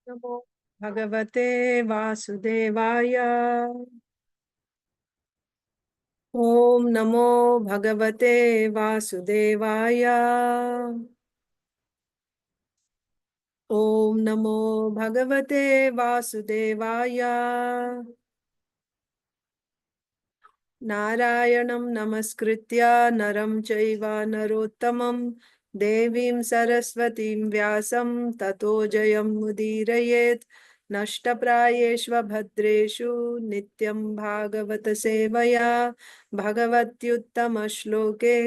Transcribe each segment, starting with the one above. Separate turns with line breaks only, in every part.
नमो भगवते वासुदेवाय। ओम नमो भगवते वासुदेवाय। ओम नमो भगवते वासुदेवाय। नारायणं नमस्कृत्य नरं चैव नरोत्तमं देवीं सरस्वतीं व्यासं ततो जयं मुदीरयेत्। नष्टप्रायेष्व भद्रेषु नित्यं भागवत सेवया भगवत्युत्तमश्लोके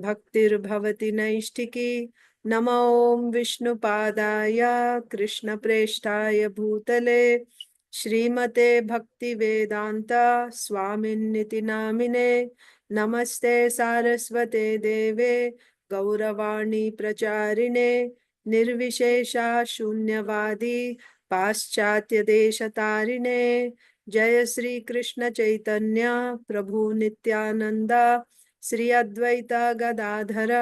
भक्तिर्भवति नैष्ठिकी। नमो विष्णुपादाय कृष्णप्रेष्ठाय भूतले श्रीमते भक्ति वेदांता स्वामिन्निति नामिने। नमस्ते सारस्वते देवे गौरवाणी प्रचारिणे निर्विशेषा शून्यवादी पाश्चात्य देशतारिणे। जय श्री कृष्ण चैतन्य प्रभु नित्यानंदा श्री अद्वैता गदाधर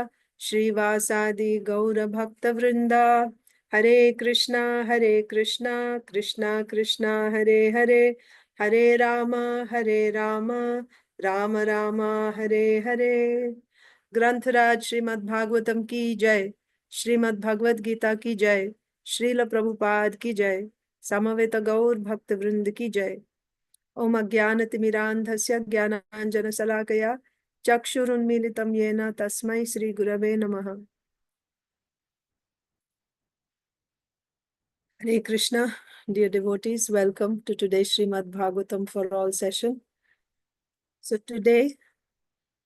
श्रीवासादि गौर भक्त वृंदा। हरे कृष्णा कृष्णा कृष्णा हरे हरे, हरे राम राम राम हरे हरे। ग्रंथराज श्रीमद् भागवतम की जय, श्रीमद् भगवद गीता की जय, श्रील प्रभुपाद की जय, समवेत गौर भक्त वृंद की जय। ओम अज्ञानतिमिरान्धस्य ज्ञानाञ्जनशलाकया चक्षुरुन्मीलितं येन तस्मै श्री गुरवे नमः। Hare Krishna, dear devotees, welcome to today's Srimad Bhagavatam for All session. So today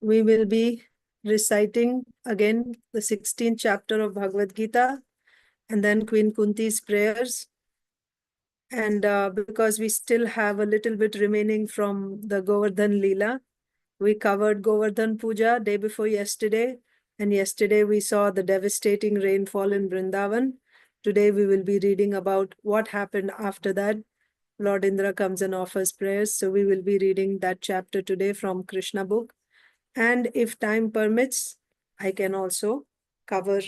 we will be reciting again the 16th chapter of Bhagavad Gita and then Queen Kunti's prayers. And because we still have a little bit remaining from the Govardhan Leela, we covered Govardhan Puja day before yesterday, and yesterday we saw the devastating rainfall in Vrindavan. Today we will be reading about what happened after that. Lord Indra comes and offers prayers. So we will be reading that chapter today from Krishna book. And if time permits, I can also cover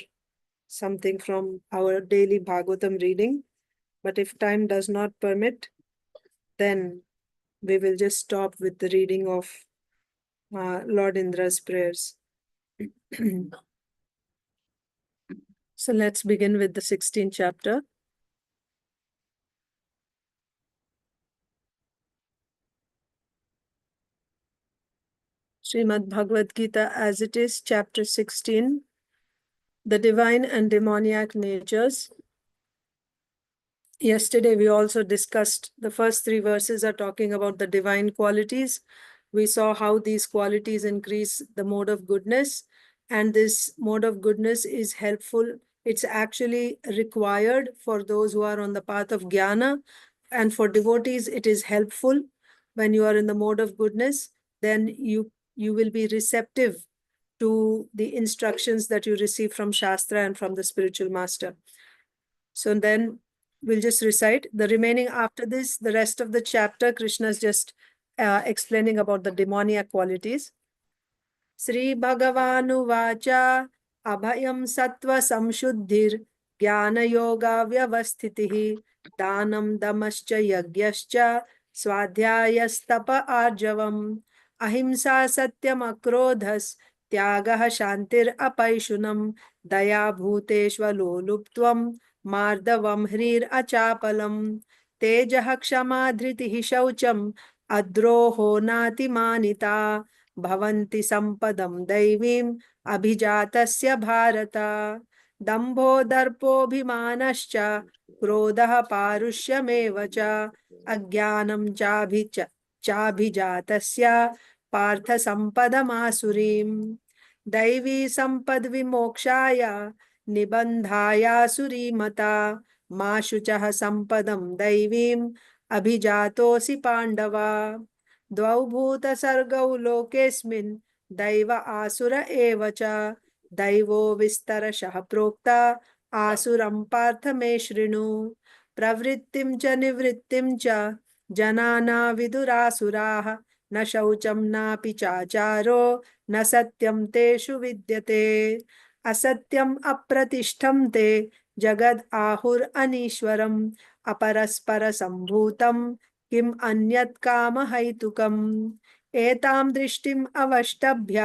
something from our daily Bhagavatam reading. But if time does not permit, then we will just stop with the reading of Lord Indra's prayers. So let's begin with the 16th chapter. Srimad Bhagavad Gita as it is, chapter 16, the divine and demoniac natures. Yesterday, we also discussed the first three verses are talking about the divine qualities. We saw how these qualities increase the mode of goodness, and this mode of goodness is helpful. It's actually required for those who are on the path of jnana, and for devotees, it is helpful. When you are in the mode of goodness, then you will be receptive to the instructions that you receive from Shastra and from the spiritual master. So then we'll just recite the remaining after this, the rest of the chapter. Krishna is just explaining about the demoniac qualities. Sri Bhagavanuvacha Abhayam Sattva Samshuddhir Jnana Yoga Vyavasthitihi Danam Damascha Yagyascha Swadhyayastapa Arjavam Ahimsa Satyam Akrodhas Tyagah Shantir Apaishunam Daya Bhuteshvaloluptvam Mardavam Hrir Achapalam Tejah Kshama Dhritihi Shaucham Adroho Nati Manita भवन्ति सम्पदं दैवीम् अभिजातस्य भारत दम्भो दर्पोऽभिमानश्च क्रोधः पारुष्यमेव च अज्ञानं चाभिजातस्य पार्थ सम्पदमासुरीम् दैवी सम्पद्विमोक्षाय निबन्धायासुरीमता मा शुचः सम्पदं दैवीम् अभिजातोऽसि पाण्डवा द्वौ भूतसर्गौ लोकेऽस्मिन् दैव आसुर एव च दैवो विस्तरशः प्रोक्ता आसुरं पार्थ मे शृणु प्रवृत्तिं च निवृत्तिं च जनाना विदुरासुराः न शौचं नापि चाचारो न सत्यं तेषु विद्यते असत्यम् अप्रतिष्ठं ते जगद् आहुरनीश्वरम् अपरस्पर सम्भूतं किम् अन्यत् कामहैतुकम् एतां दृष्टिम् अवष्टभ्य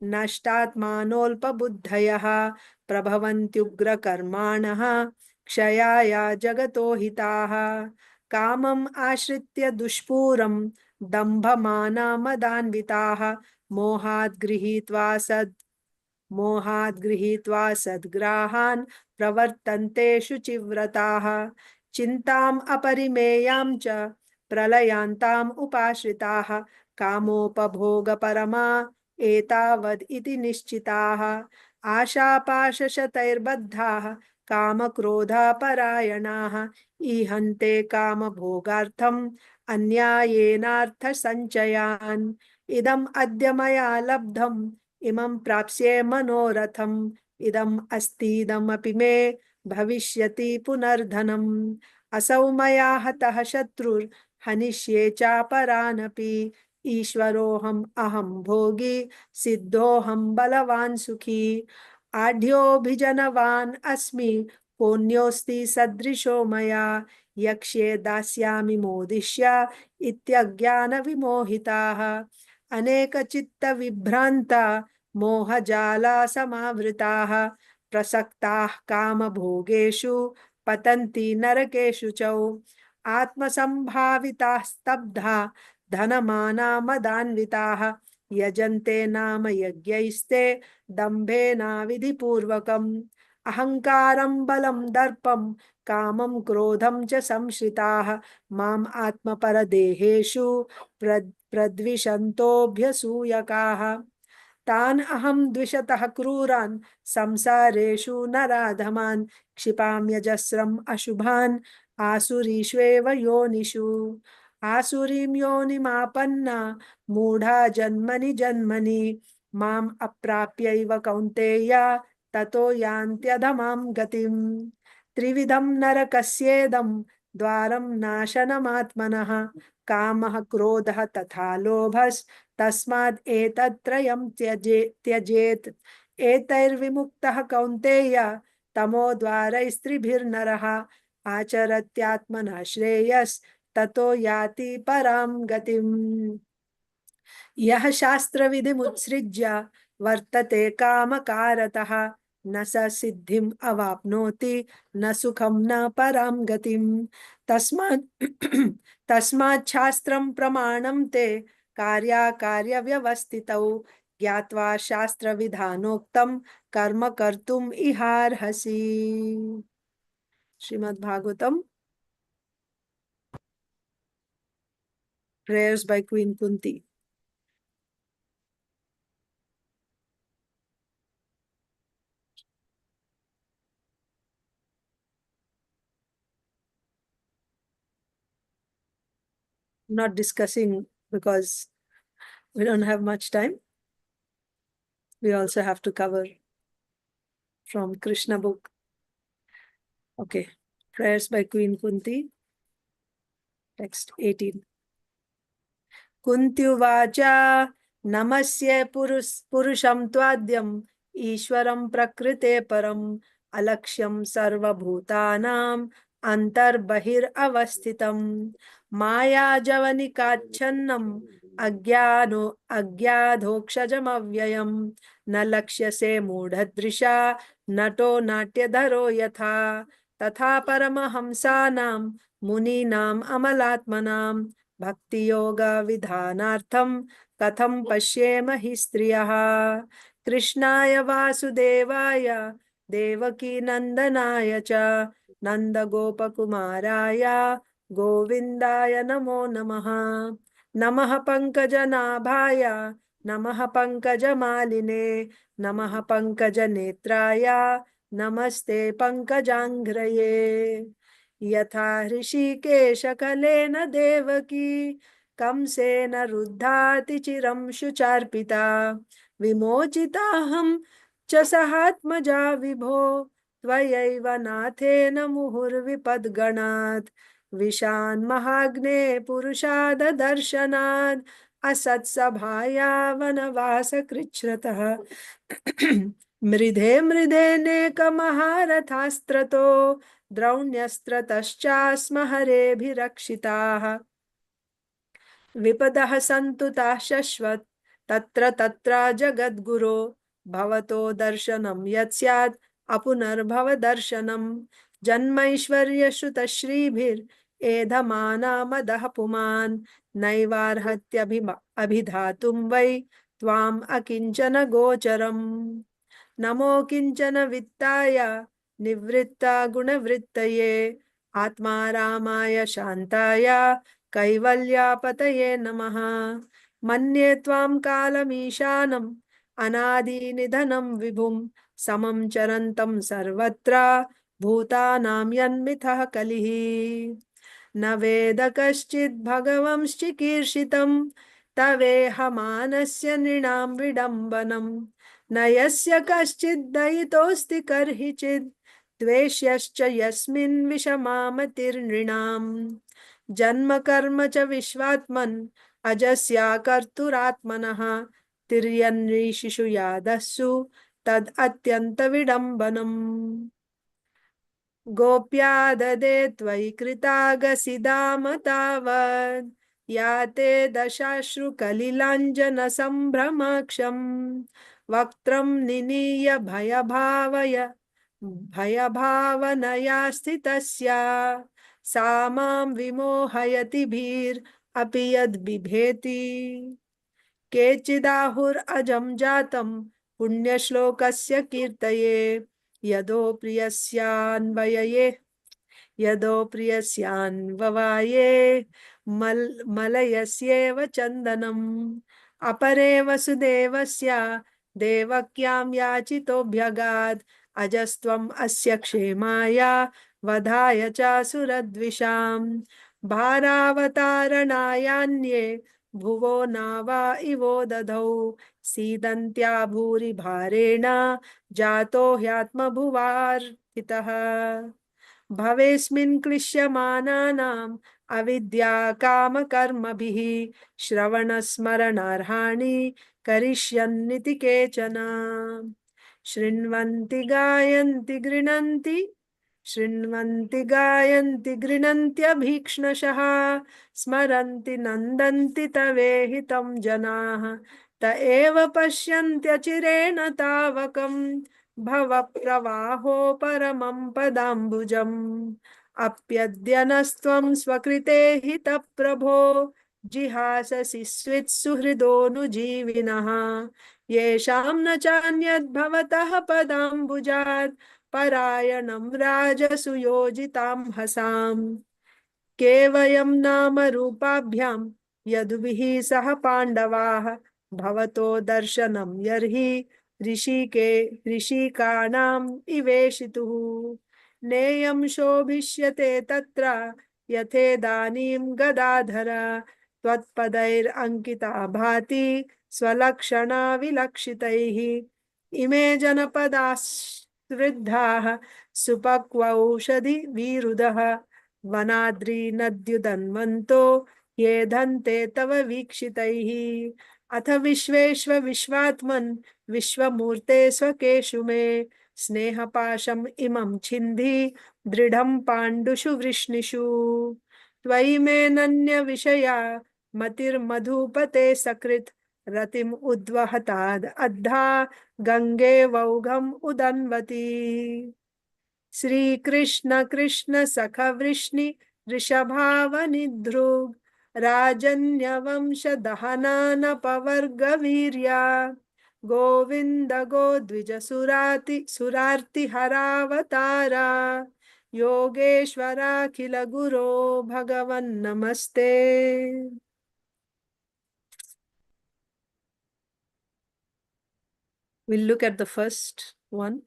नष्टात्मानोऽल्पबुद्धयः प्रभवन्त्युग्रकर्माणः क्षयाय जगतो हिताः कामम् आश्रित्य दुष्पूरं दम्भमानमदान्विताः मोहाद् गृहीत्वा सद्ग्राहान् प्रवर्तन्ते शुचिव्रताः चिन्ताम् अपरिमेयां च प्रलयान्ताम् उपाश्रिताः कामोपभोगपरमा एतावद् इति निश्चिताः आशापाशशतैर्बद्धाः कामक्रोधापरायणाः ईहन्ते कामभोगार्थम् अन्यायेनार्थसञ्चयान् इदम् अद्य मया लब्धम् इमं प्राप्स्ये मनोरथम् इदम् अस्तीदमपि मे भविष्यति पुनर्धनम् असौ मया हतः शत्रुर्हनिष्ये चापरानपि ईश्वरोऽहम् अहं भोगी सिद्धोऽहं बलवान् सुखी आढ्योऽभिजनवान् अस्मि कोऽन्योऽस्ति सदृशो मया यक्ष्ये दास्यामि मोदिष्य इत्यज्ञानविमोहिताः अनेकचित्तविभ्रान्ता मोहजाला समावृताः प्रसक्ताः कामभोगेषु पतन्ति नरकेषु च आत्मसम्भाविताः स्तब्धा धनमानमदान्विताः यजन्ते नाम यज्ञैस्ते दम्भेनाविधिपूर्वकम् अहङ्कारं बलं दर्पं कामं क्रोधं च संश्रिताः माम् आत्मपरदेहेषु प्रद्विषन्तोऽभ्यसूयकाः तान् अहं द्विषतः क्रूरान् संसारेषु नराधमान् क्षिपाम्यजस्रम् अशुभान् आसुरीष्वेव योनिषु आसुरीं योनिमापन्ना मूढा जन्मनि जन्मनि माम् अप्राप्यैव कौन्तेय ततो यान्त्यधमां गतिम् त्रिविधं नरकस्येदं द्वारं नाशनमात्मनः कामः क्रोधः तथा लोभस्तस्माद् एतत्त्रयं त्यजेत् एतैर्विमुक्तः कौन्तेय तमोद्वारैस्त्रिभिर्नरः आचरत्यात्मनः श्रेयस्ततो याति परां गतिम् यः शास्त्रविधिमुत्सृज्य वर्तते कामकारतः न स सिद्धिम् अवाप्नोति न सुखं न परां गतिम् तस्मात् शास्त्रं प्रमाणं ते कार्याकार्यव्यवस्थितौ ज्ञात्वा शास्त्रविधानोक्तं कर्म कर्तुम् इहार्हसि Shrimad Bhagavatam prayers by Queen Kunti. Not discussing because we don't have much time. We also have to cover from Krishna book. Okay. Prayers by Queen Kunti. Text 18. कुन्त्युवाच नमस्ये पुरुषं त्वाद्यम् ईश्वरं प्रकृते परम् अलक्ष्यं सर्वभूतानाम् अन्तर्बहिरवस्थितम् मायाजवनिकाच्छन्नम् अज्ञाधोक्षजमव्ययम् न लक्ष्यसे मूढदृशा नटो नाट्यधरो यथा तथा परमहंसानां मुनीनाम् अमलात्मनाम् भक्तियोग विधानार्थं कथं पश्येम हि स्त्रियः कृष्णाय वासुदेवाय देवकी नंदनाय च नंदगोपकुमाराय गोविन्दाय नमो नमः नमः पंकजनाभाय नमः पंकजमालिने नमः पंकजनेत्राय नमस्ते पंकजांघ्रये यथा ऋषिकेशकलेन देवकी कंसेन रुद्धाति चिरं शुचार्पिता विमोचिताहं च सहात्मजा विभो त्वयैव नाथेन मुहुर्विपद्गणात् विशान्महाग्ने पुरुषाददर्शनात् असत्सभाया वनवासकृच्छ्रतः मृधे मृधेनेकमहारथास्त्रतो द्रौण्यस्त्रतश्चास्म हरेभिरक्षिताः विपदः सन्तु ताः शश्वत् तत्र तत्र जगद्गुरो भवतो दर्शनं यत् स्यात् अपुनर्भव दर्शनं जन्मैश्वर्यश्रुतश्रीभिरेधमानामदः पुमान् नैवार्हत्यभिधातुं वै त्वाम् अकिञ्चन गोचरम् नमो किञ्चन वित्ताय निवृत्ता गुणवृत्तये आत्मा रामाय शान्ताय कैवल्यापतये नमः मन्ये त्वां कालमीशानम् अनादिनिधनं विभुं समं चरन्तं सर्वत्र भूतानां यन्मिथः कलिः न वेद कश्चित् भगवंश्चिकीर्षितं तवेहमानस्य नृणां विडम्बनम् न यस्य कश्चित् दयितोऽस्ति कर्हिचित् द्वेष्यश्च यस्मिन् विषमामतिर्नृणाम् जन्म कर्म च विश्वात्मन् अजस्या कर्तुरात्मनः तिर्यन्नृषिषु यादस्सु तद् अत्यन्त विडम्बनम् गोप्या ददे त्वयि कृतागसिदाम तावत् या ते दशाश्रुकलिलाञ्जनसम्भ्रमाक्षम् वक्त्रं निनीय भयभावनया स्थितस्या सा मां विमोहयति भीरपि यद्बिभेति केचिदाहुरजं जातं पुण्यश्लोकस्य कीर्तये यदो प्रियस्यान्ववाये मलयस्येव चन्दनम् अपरे वसुदेवस्य देवक्यां याचितोऽभ्यगात् अजस्त्वम् अस्य क्षेमाय वधाय च सुरद्विषाम् भारावतारणायान्ये भुवो नावा इवो दधौ सीदन्त्या भूरि भारेण जातो ह्यात्मभुवार्थितः भवेस्मिन् क्लिश्यमानानाम् अविद्या कामकर्मभिः श्रवणस्मरणार्हाणि करिष्यन्निति केचन शृण्वन्ति गायन्ति गृह्णन्त्यभीक्ष्णशः स्मरन्ति नन्दन्ति तवेहितं जनाः त एव पश्यन्त्यचिरेण तावकम् भवप्रवाहो परमं पदाम्बुजम् अप्यद्य नस्त्वं स्वकृते हितः प्रभो जिहाससि स्वित्सुहृदोऽनुजीविनः येषां न चान्यद्भवतः पदाम्बुजात् परायणं राजसुयोजितां हसाम् केवयं नाम रूपाभ्यां यदुभिः सह पाण्डवाः भवतो दर्शनं यर्हि ऋषिकाणाम् इवेशितुः नेयं शोभिष्यते तत्र यथेदानीं गदाधर त्वत्पदैरङ्किता भाति स्वलक्षणा विलक्षितैः इमे जनपदाः सुपक्वौषधि विरुधः वनाद्रि नद्युदन्वन्तो ये धन्ते तव वीक्षितैः अथ विश्वेश्व विश्वात्मन् विश्वमूर्ते स्वकेषु मे स्नेहपाशम् इमं छिन्धि दृढं पाण्डुषु वृष्णिषु त्वयि मे नन्य विषया मतिर्मधुपते सकृत् रतिम् उद्वहताद् अद्धा गंगे वौघम् उदन्वती श्री कृष्ण कृष्ण सख वृष्णि ऋषभावनिधृग् राजन्यवंश दहनानपवर्ग वीर्या गोविंद गोद्विज सुरार्ति हरावतारा योगेश्वराखिल गुरो भगवन् नमस्ते। We'll look at the first one.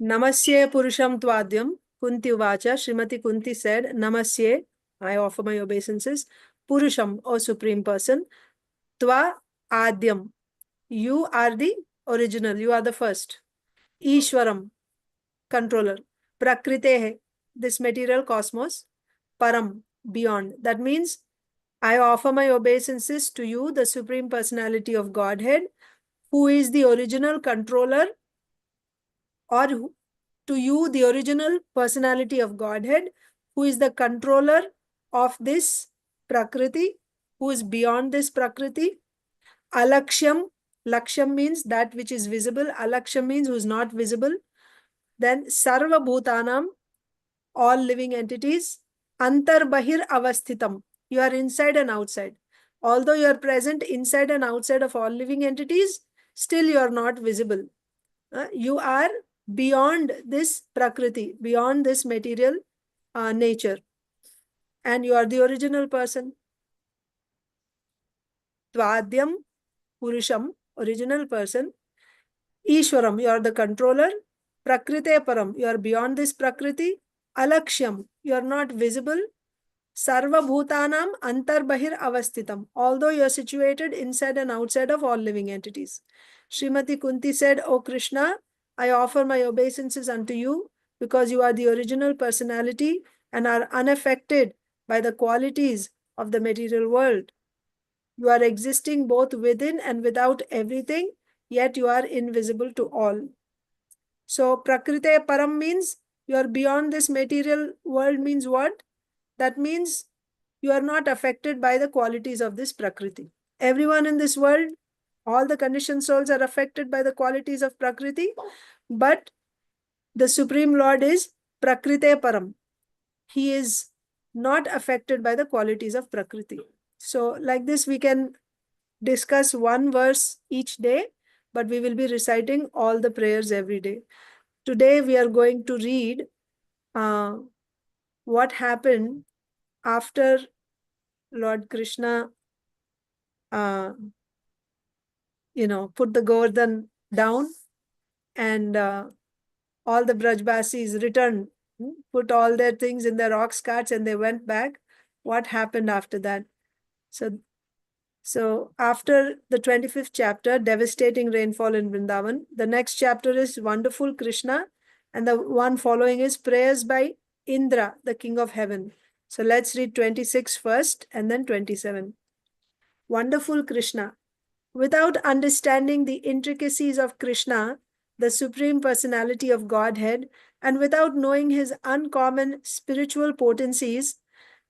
Namasye Purusham Tvadyam. Kunti Uvacha. Srimati Kunti said, Namasye, I offer my obeisances. Purusham, O Supreme Person. Tva Adyam. You are the original. You are the first. Ishwaram, controller. Prakritehe, this material cosmos. Param, beyond. That means I offer my obeisances to you, the Supreme Personality of Godhead, who is the original controller, or to you, the original personality of Godhead, who is the controller of this Prakriti, who is beyond this Prakriti. Alaksham, Laksham means that which is visible, Alaksham means who is not visible. Then Sarva Bhutanam, all living entities. Antar Bahir Avasthitam, you are inside and outside. Although you are present inside and outside of all living entities, still you are not visible. You are beyond this Prakriti, beyond this material nature. And you are the original person. Tvadyam Purusham, original person. Ishwaram, you are the controller. Prakrite Param, you are beyond this Prakriti. Alakshyam, you are not visible. Sarva Bhutanam Antarbahir Avasthitam, although you are situated inside and outside of all living entities. Srimati Kunti said, O Krishna, I offer my obeisances unto you because you are the original personality and are unaffected by the qualities of the material world. You are existing both within and without everything, yet you are invisible to all. So, Prakrite Param means you are beyond this material world, means what? That means you are not affected by the qualities of this Prakriti. Everyone in this world, all the conditioned souls are affected by the qualities of Prakriti, but the Supreme Lord is Prakrite Param. He is not affected by the qualities of Prakriti. So, like this, we can discuss one verse each day, but we will be reciting all the prayers every day. Today, we are going to read what happened after Lord Krishna, put the Govardhan down, and all the Brajbasis returned, put all their things in their ox carts, and they went back. What happened after that? So after the 25th chapter, devastating rainfall in Vrindavan, the next chapter is Wonderful Krishna, and the one following is Prayers by Indra, the king of heaven. So let's read 26 first and then 27. Wonderful Krishna. Without understanding the intricacies of Krishna, the Supreme Personality of Godhead, and without knowing his uncommon spiritual potencies,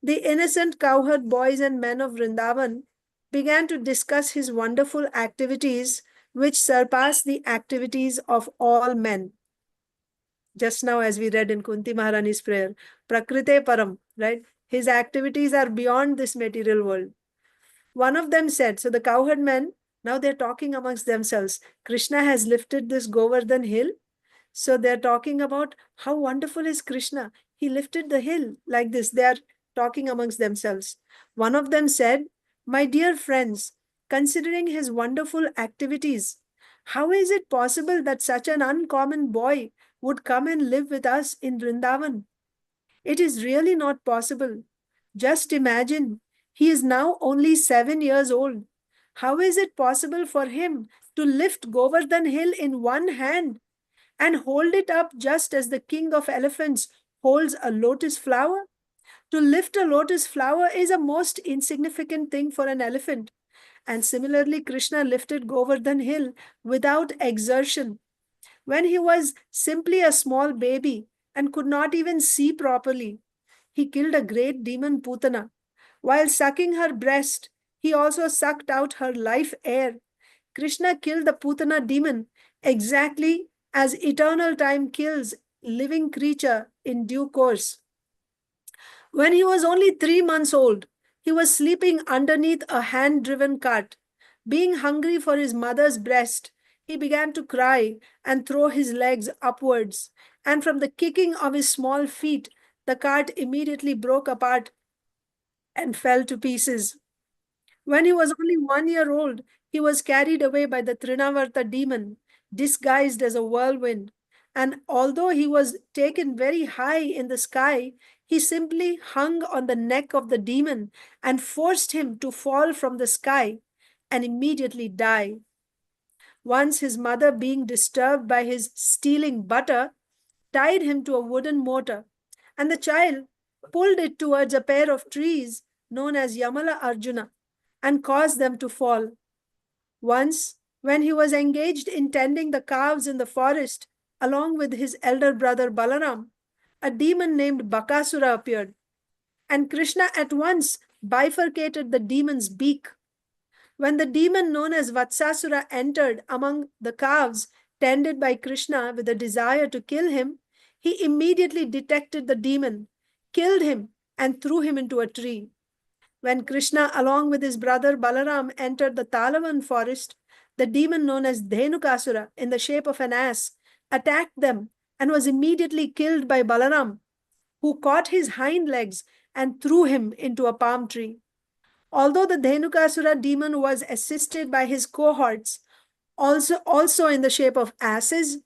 the innocent cowherd boys and men of Vrindavan began to discuss his wonderful activities, which surpass the activities of all men. Just now, as we read in Kunti Maharani's prayer, Prakrite Param, right? His activities are beyond this material world. One of them said, so the cowherd men, now they're talking amongst themselves. Krishna has lifted this Govardhan hill. So they're talking about how wonderful is Krishna. He lifted the hill like this. They are talking amongst themselves. One of them said, my dear friends, considering his wonderful activities, how is it possible that such an uncommon boy would come and live with us in Vrindavan? It is really not possible. Just imagine, he is now only 7 years old. How is it possible for him to lift Govardhan hill in one hand and hold it up just as the king of elephants holds a lotus flower? To lift a lotus flower is a most insignificant thing for an elephant. And similarly, Krishna lifted Govardhan hill without exertion. When he was simply a small baby and could not even see properly, he killed a great demon Putana. While sucking her breast, he also sucked out her life air. Krishna killed the Putana demon exactly as eternal time kills living creature in due course. When he was only 3 months old, he was sleeping underneath a hand-driven cart. Being hungry for his mother's breast, he began to cry and throw his legs upwards. And from the kicking of his small feet, the cart immediately broke apart and fell to pieces. When he was only 1 year old, he was carried away by the Trinavarta demon, disguised as a whirlwind. And although he was taken very high in the sky, he simply hung on the neck of the demon and forced him to fall from the sky and immediately die. Once his mother, being disturbed by his stealing butter, tied him to a wooden mortar, and the child pulled it towards a pair of trees known as Yamala Arjuna and caused them to fall. Once When he was engaged in tending the calves in the forest, along with his elder brother Balaram, a demon named Bakasura appeared, and Krishna at once bifurcated the demon's beak. When the demon known as Vatsasura entered among the calves tended by Krishna with a desire to kill him, he immediately detected the demon, killed him, and threw him into a tree. When Krishna, along with his brother Balaram, entered the Talavan forest, the demon known as Dhenukasura, in the shape of an ass, attacked them and was immediately killed by Balaram, who caught his hind legs and threw him into a palm tree. Although the Dhenukasura demon was assisted by his cohorts, also in the shape of asses,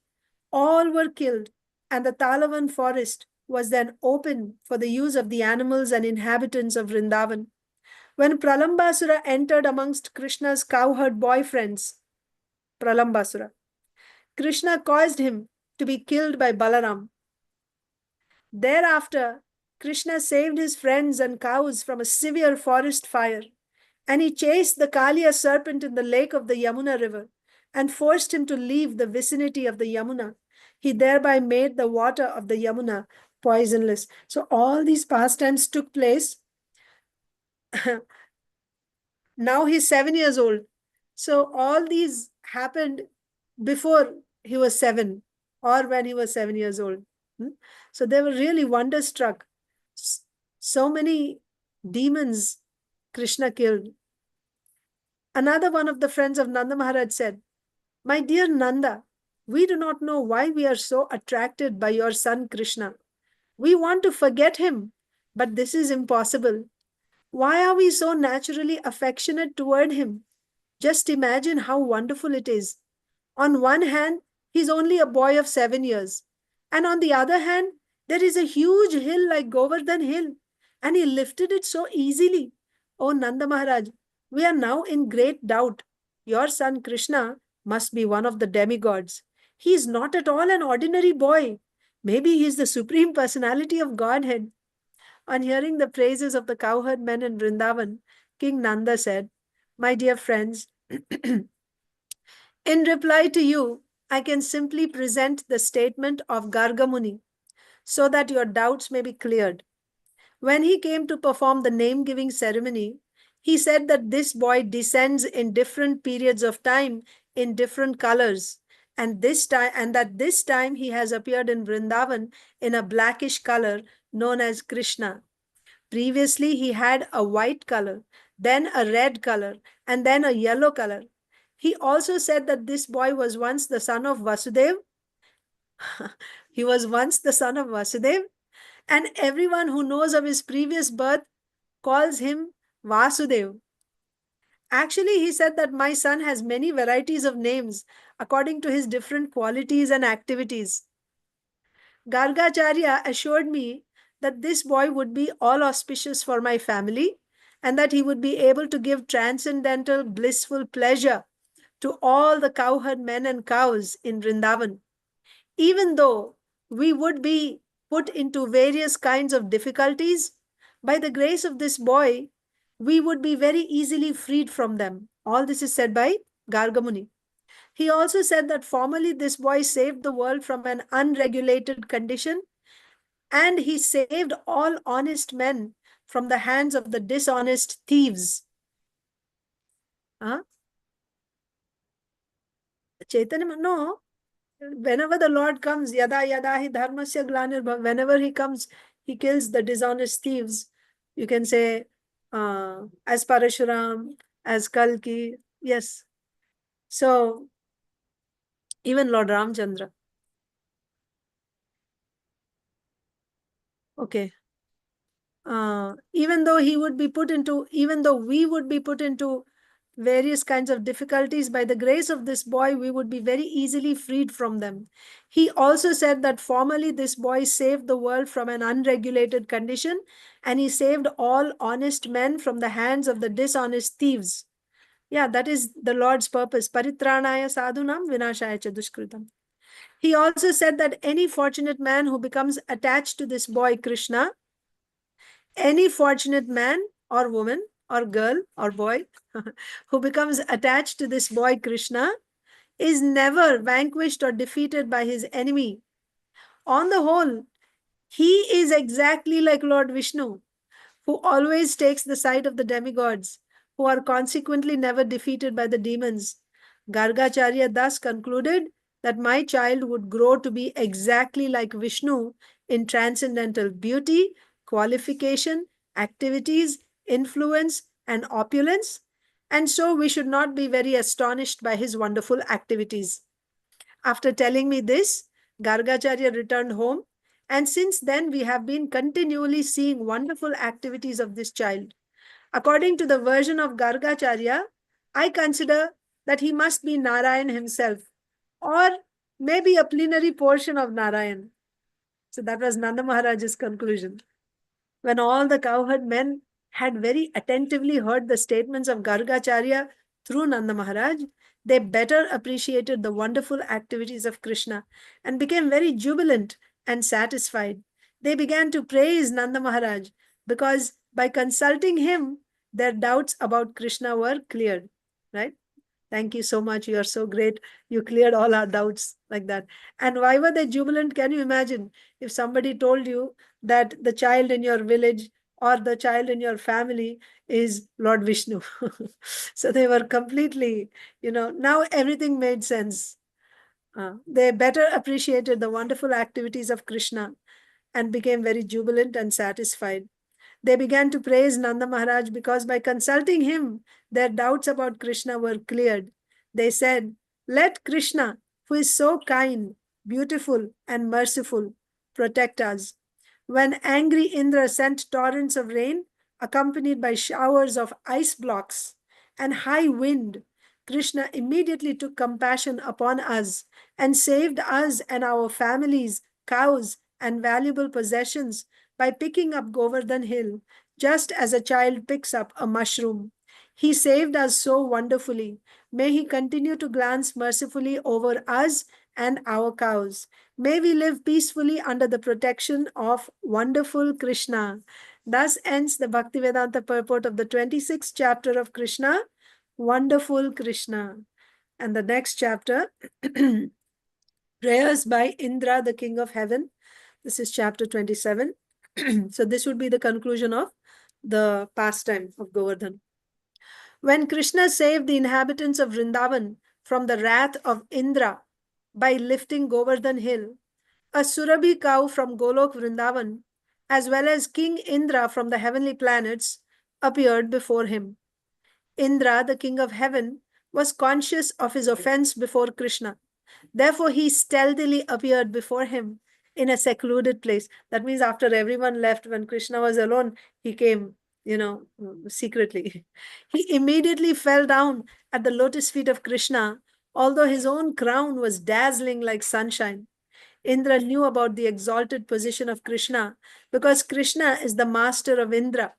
all were killed, and the Talavan forest was then open for the use of the animals and inhabitants of Vrindavan. When Pralambasura entered amongst Krishna's cowherd boyfriends, Pralambasura, Krishna caused him to be killed by Balaram. Thereafter, Krishna saved his friends and cows from a severe forest fire, and he chased the Kaliya serpent in the lake of the Yamuna river and forced him to leave the vicinity of the Yamuna. He thereby made the water of the Yamuna poisonless. So all these pastimes took place. Now he's 7 years old. So all these happened before he was 7 or when he was 7 years old. So they were really wonderstruck. So many demons Krishna killed. Another one of the friends of Nanda Maharaj said, "My dear Nanda, we do not know why we are so attracted by your son Krishna. We want to forget him, but this is impossible. Why are we so naturally affectionate toward him? Just imagine how wonderful it is. On one hand, he's only a boy of 7 years. And on the other hand, there is a huge hill like Govardhan Hill, and he lifted it so easily. Oh Nanda Maharaj, we are now in great doubt. Your son Krishna must be one of the demigods. He is not at all an ordinary boy. Maybe he is the supreme personality of Godhead." On hearing the praises of the cowherd men in Vrindavan, King Nanda said, "My dear friends, in reply to you, I can simply present the statement of Gargamuni so that your doubts may be cleared. When he came to perform the name-giving ceremony, he said that this boy descends in different periods of time in different colors, and that this time he has appeared in Vrindavan in a blackish color known as Krishna. Previously, he had a white color, then a red color, and then a yellow color. He also said that this boy was once the son of Vasudev. He was once the son of Vasudev, and everyone who knows of his previous birth calls him Vasudev. Actually, he said that my son has many varieties of names according to his different qualities and activities. Gargacharya assured me that this boy would be all auspicious for my family and that he would be able to give transcendental, blissful pleasure to all the cowherd men and cows in Vrindavan. Even though we would be put into various kinds of difficulties, by the grace of this boy, we would be very easily freed from them." All this is said by Gargamuni. He also said that formerly this boy saved the world from an unregulated condition, and he saved all honest men from the hands of the dishonest thieves. Huh? Chaitanya, no. Whenever the Lord comes, yada yada hi dharmasya glanir, whenever he comes, he kills the dishonest thieves. You can say, as Parashuram, as Kalki, yes. So, even Lord Ramchandra. Okay. Even though we would be put into various kinds of difficulties, by the grace of this boy, we would be very easily freed from them. He also said that formerly this boy saved the world from an unregulated condition, and he saved all honest men from the hands of the dishonest thieves. Yeah, that is the Lord's purpose. Paritranaya sadhunam vinashaya cha dushkritam. He also said that any fortunate man who becomes attached to this boy Krishna, any fortunate man or woman or girl or boy who becomes attached to this boy Krishna is never vanquished or defeated by his enemy. On the whole, he is exactly like Lord Vishnu, who always takes the side of the demigods, who are consequently never defeated by the demons. Gargacharya thus concluded that my child would grow to be exactly like Vishnu in transcendental beauty, qualification, activities, influence, and opulence, and so we should not be very astonished by his wonderful activities. After telling me this, Gargacharya returned home, and since then we have been continually seeing wonderful activities of this child. According to the version of Gargacharya, I consider that he must be Narayan himself, or maybe a plenary portion of Narayan. So that was Nanda Maharaj's conclusion. When all the cowherd men had very attentively heard the statements of Gargacharya through Nanda Maharaj, they better appreciated the wonderful activities of Krishna and became very jubilant and satisfied. They began to praise Nanda Maharaj because by consulting him, their doubts about Krishna were cleared. Right? Thank you so much. You are so great. You cleared all our doubts like that. And why were they jubilant? Can you imagine if somebody told you that the child in your village or the child in your family is Lord Vishnu? So they were completely, now everything made sense. They better appreciated the wonderful activities of Krishna and became very jubilant and satisfied. They began to praise Nanda Maharaj because by consulting him, their doubts about Krishna were cleared. They said, "Let Krishna, who is so kind, beautiful, and merciful, protect us." When angry Indra sent torrents of rain, accompanied by showers of ice blocks and high wind, Krishna immediately took compassion upon us and saved us and our families, cows, and valuable possessions by picking up Govardhan Hill, just as a child picks up a mushroom. He saved us so wonderfully. May he continue to glance mercifully over us and our cows. May we live peacefully under the protection of wonderful Krishna. Thus ends the Bhaktivedanta purport of the 26th chapter of Krishna, Wonderful Krishna. And the next chapter, Prayers by Indra, the King of Heaven. This is chapter 27. So this would be the conclusion of the pastime of Govardhan. When Krishna saved the inhabitants of Vrindavan from the wrath of Indra by lifting Govardhan Hill, a Surabhi cow from Golok Vrindavan, as well as King Indra from the heavenly planets, appeared before him. Indra, the king of heaven, was conscious of his offense before Krishna. Therefore, he stealthily appeared before him in a secluded place. That means after everyone left, when Krishna was alone, he came, secretly. He immediately fell down at the lotus feet of Krishna, although his own crown was dazzling like sunshine. Indra knew about the exalted position of Krishna because Krishna is the master of Indra.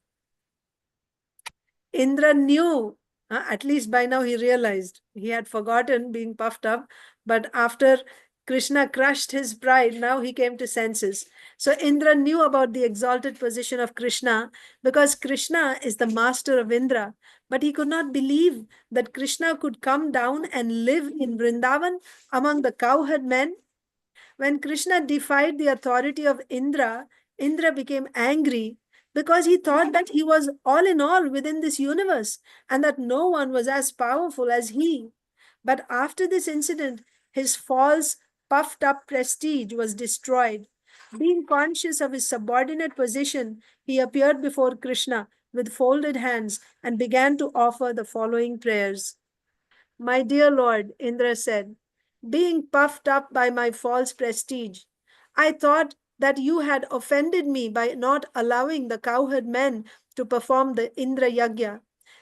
Indra knew, at least by now he realized, he had forgotten being puffed up, but after Krishna crushed his pride, now he came to senses. So Indra knew about the exalted position of Krishna because Krishna is the master of Indra. But he could not believe that Krishna could come down and live in Vrindavan among the cowherd men. When Krishna defied the authority of Indra, Indra became angry because he thought that he was all in all within this universe and that no one was as powerful as he. But after this incident, his false, puffed up prestige was destroyed. Being conscious of his subordinate position, he appeared before Krishna with folded hands and began to offer the following prayers. My dear Lord, Indra said, being puffed up by my false prestige, I thought that you had offended me by not allowing the cowherd men to perform the Indra Yagya.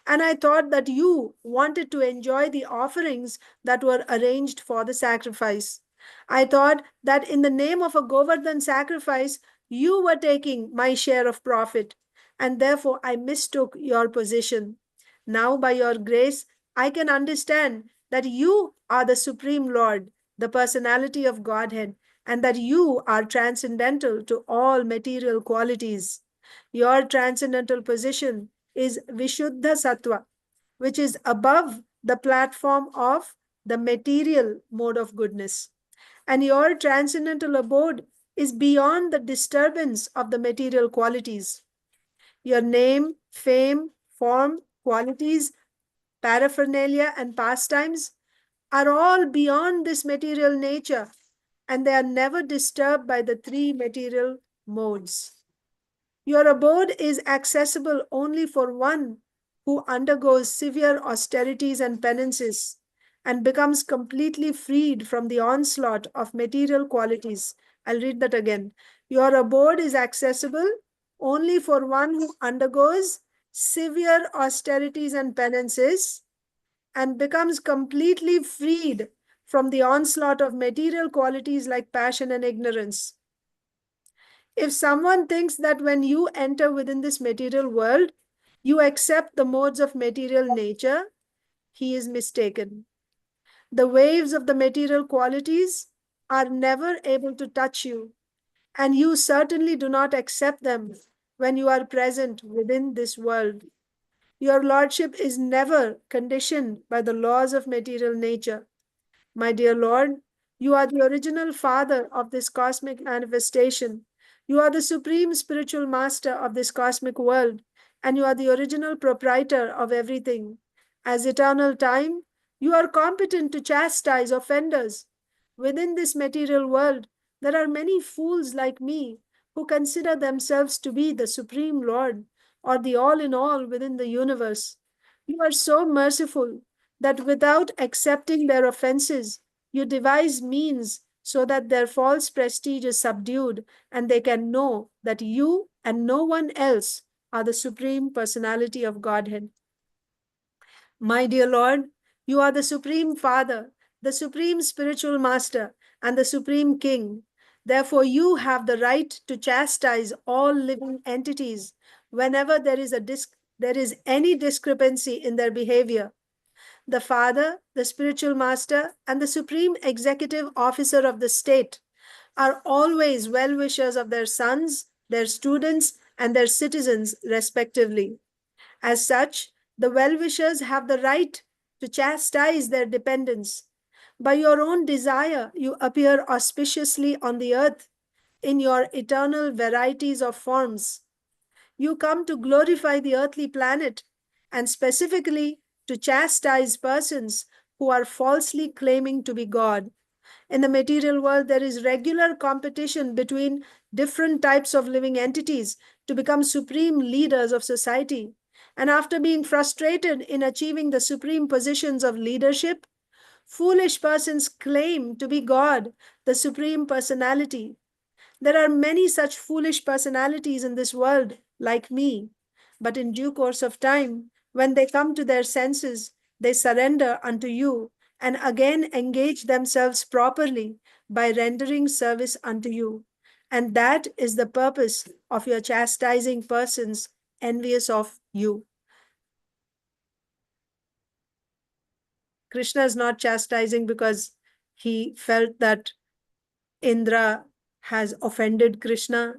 And I thought that you wanted to enjoy the offerings that were arranged for the sacrifice. I thought that in the name of a Govardhan sacrifice, you were taking my share of profit, and therefore I mistook your position. Now, by your grace, I can understand that you are the Supreme Lord, the personality of Godhead, and that you are transcendental to all material qualities. Your transcendental position is Vishuddha Sattva, which is above the platform of the material mode of goodness. And your transcendental abode is beyond the disturbance of the material qualities. Your name, fame, form, qualities, paraphernalia, and pastimes are all beyond this material nature, and they are never disturbed by the three material modes. Your abode is accessible only for one who undergoes severe austerities and penances and becomes completely freed from the onslaught of material qualities. I'll read that again. Your abode is accessible only for one who undergoes severe austerities and penances and becomes completely freed from the onslaught of material qualities like passion and ignorance. If someone thinks that when you enter within this material world, you accept the modes of material nature, he is mistaken. The waves of the material qualities are never able to touch you, and you certainly do not accept them when you are present within this world. Your lordship is never conditioned by the laws of material nature. My dear Lord, you are the original father of this cosmic manifestation. You are the supreme spiritual master of this cosmic world, and you are the original proprietor of everything. As eternal time, you are competent to chastise offenders. Within this material world, there are many fools like me who consider themselves to be the supreme Lord or the all in all within the universe. You are so merciful that without accepting their offenses, you devise means so that their false prestige is subdued and they can know that you and no one else are the Supreme Personality of Godhead. My dear Lord, you are the Supreme Father, the Supreme Spiritual Master, and the Supreme King. Therefore, you have the right to chastise all living entities whenever there is any discrepancy in their behavior. The Father, the Spiritual Master, and the Supreme Executive Officer of the state are always well wishers of their sons, their students, and their citizens, respectively. As such, the well wishers have the right to chastise their dependents. By your own desire, you appear auspiciously on the earth in your eternal varieties of forms. You come to glorify the earthly planet and specifically to chastise persons who are falsely claiming to be God. In the material world, there is regular competition between different types of living entities to become supreme leaders of society. And after being frustrated in achieving the supreme positions of leadership, foolish persons claim to be God, the supreme personality. There are many such foolish personalities in this world, like me. But in due course of time, when they come to their senses, they surrender unto you and again engage themselves properly by rendering service unto you. And that is the purpose of your chastising persons envious of you. Krishna is not chastising because he felt that Indra has offended Krishna.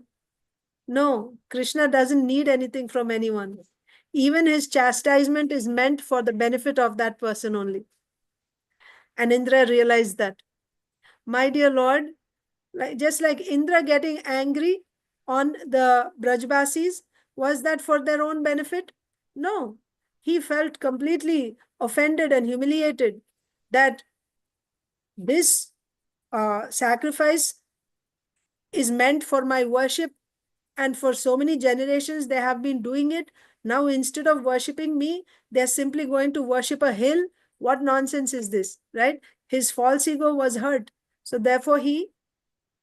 No, Krishna doesn't need anything from anyone. Even his chastisement is meant for the benefit of that person only. And Indra realized that. My dear Lord, just like Indra getting angry on the Brajbasis, was that for their own benefit? No. He felt completely offended and humiliated that this sacrifice is meant for my worship, and for so many generations they have been doing it. Now instead of worshipping me, they're simply going to worship a hill. What nonsense is this, right? His false ego was hurt, so therefore he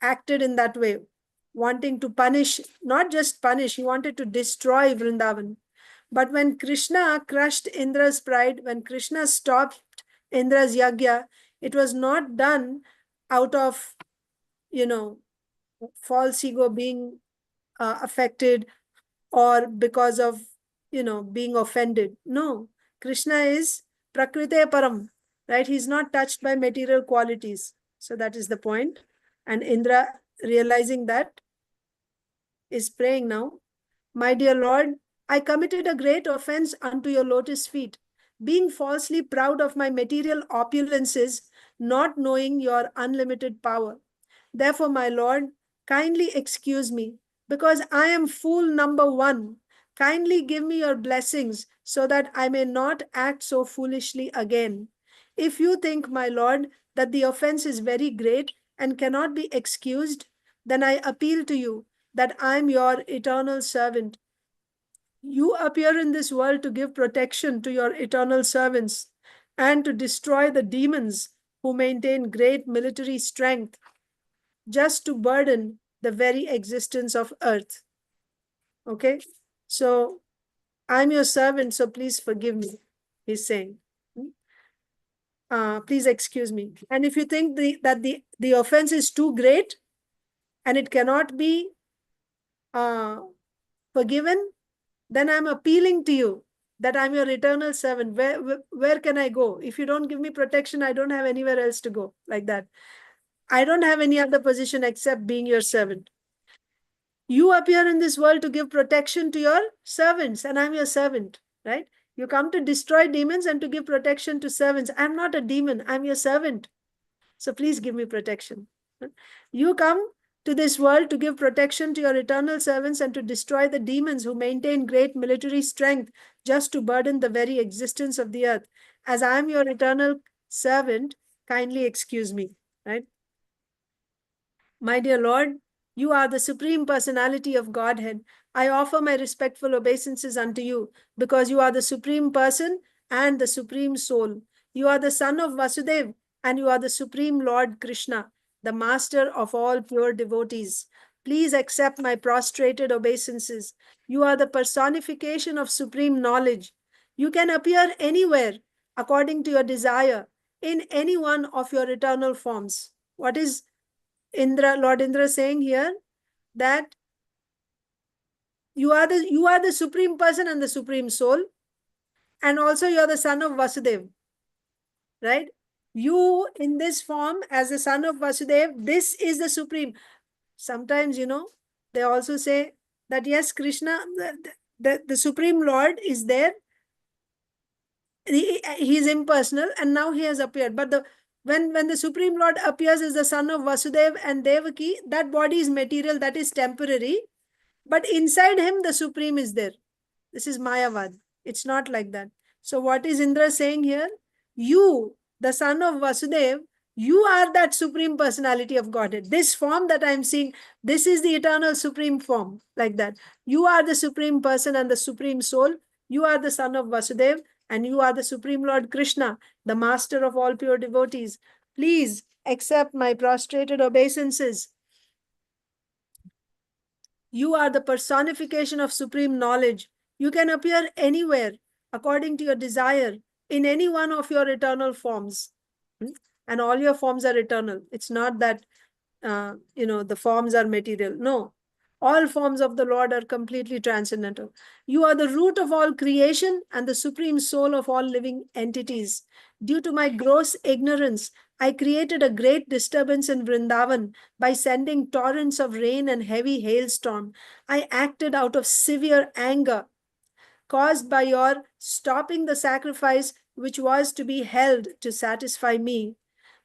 acted in that way, wanting to punish, not just punish, he wanted to destroy Vrindavan. But when Krishna crushed Indra's pride, when Krishna stopped Indra's yagya, it was not done out of, you know, false ego being affected or because of, being offended. No, Krishna is Prakrite Param, right? He's not touched by material qualities. So that is the point. And Indra, realizing that, is praying now. My dear Lord, I committed a great offense unto your lotus feet, being falsely proud of my material opulences, not knowing your unlimited power. Therefore, my Lord, kindly excuse me, because I am fool number one. Kindly give me your blessings so that I may not act so foolishly again. If you think, my Lord, that the offense is very great and cannot be excused, then I appeal to you that I am your eternal servant. You appear in this world to give protection to your eternal servants and to destroy the demons who maintain great military strength, just to burden the very existence of earth. Okay? So, I'm your servant, so please forgive me, he's saying. Please excuse me. And if you think that the offense is too great and it cannot be uh, forgiven, then I'm appealing to you that I'm your eternal servant. Where can I go? If you don't give me protection, I don't have anywhere else to go. Like that. I don't have any other position except being your servant. You appear in this world to give protection to your servants, and I'm your servant, right? You come to destroy demons and to give protection to servants. I'm not a demon, I'm your servant. So please give me protection. You come to this world to give protection to your eternal servants and to destroy the demons who maintain great military strength, just to burden the very existence of the earth. As I am your eternal servant, kindly excuse me, right? My dear Lord, you are the Supreme Personality of Godhead. I offer my respectful obeisances unto you, because you are the Supreme Person and the Supreme Soul. You are the Son of Vasudev, and you are the Supreme Lord Krishna, the Master of all pure devotees. Please accept my prostrated obeisances. You are the personification of supreme knowledge. You can appear anywhere according to your desire, in any one of your eternal forms. What is Lord Indra saying here? That you are the Supreme Person and the Supreme Soul, and also you are the son of Vasudev, right? You in this form as the son of Vasudev, this is the Supreme. Sometimes, they also say that yes, Krishna, the Supreme Lord is there. He is impersonal, and now he has appeared. But when the Supreme Lord appears as the son of Vasudev and Devaki, that body is material, that is temporary. But inside him, the Supreme is there. This is Mayavad. It's not like that. So what is Indra saying here? You, the son of Vasudev, you are that Supreme Personality of Godhead. This form that I'm seeing, this is the eternal Supreme form, like that. You are the Supreme Person and the Supreme Soul. You are the son of Vasudev, and you are the Supreme Lord Krishna, the Master of all pure devotees. Please accept my prostrated obeisances. You are the personification of supreme knowledge. You can appear anywhere according to your desire, in any one of your eternal forms. And all your forms are eternal. It's not that, the forms are material. No. All forms of the Lord are completely transcendental. You are the root of all creation and the supreme soul of all living entities. Due to my gross ignorance, I created a great disturbance in Vrindavan by sending torrents of rain and heavy hailstorm. I acted out of severe anger, caused by your stopping the sacrifice which was to be held to satisfy me.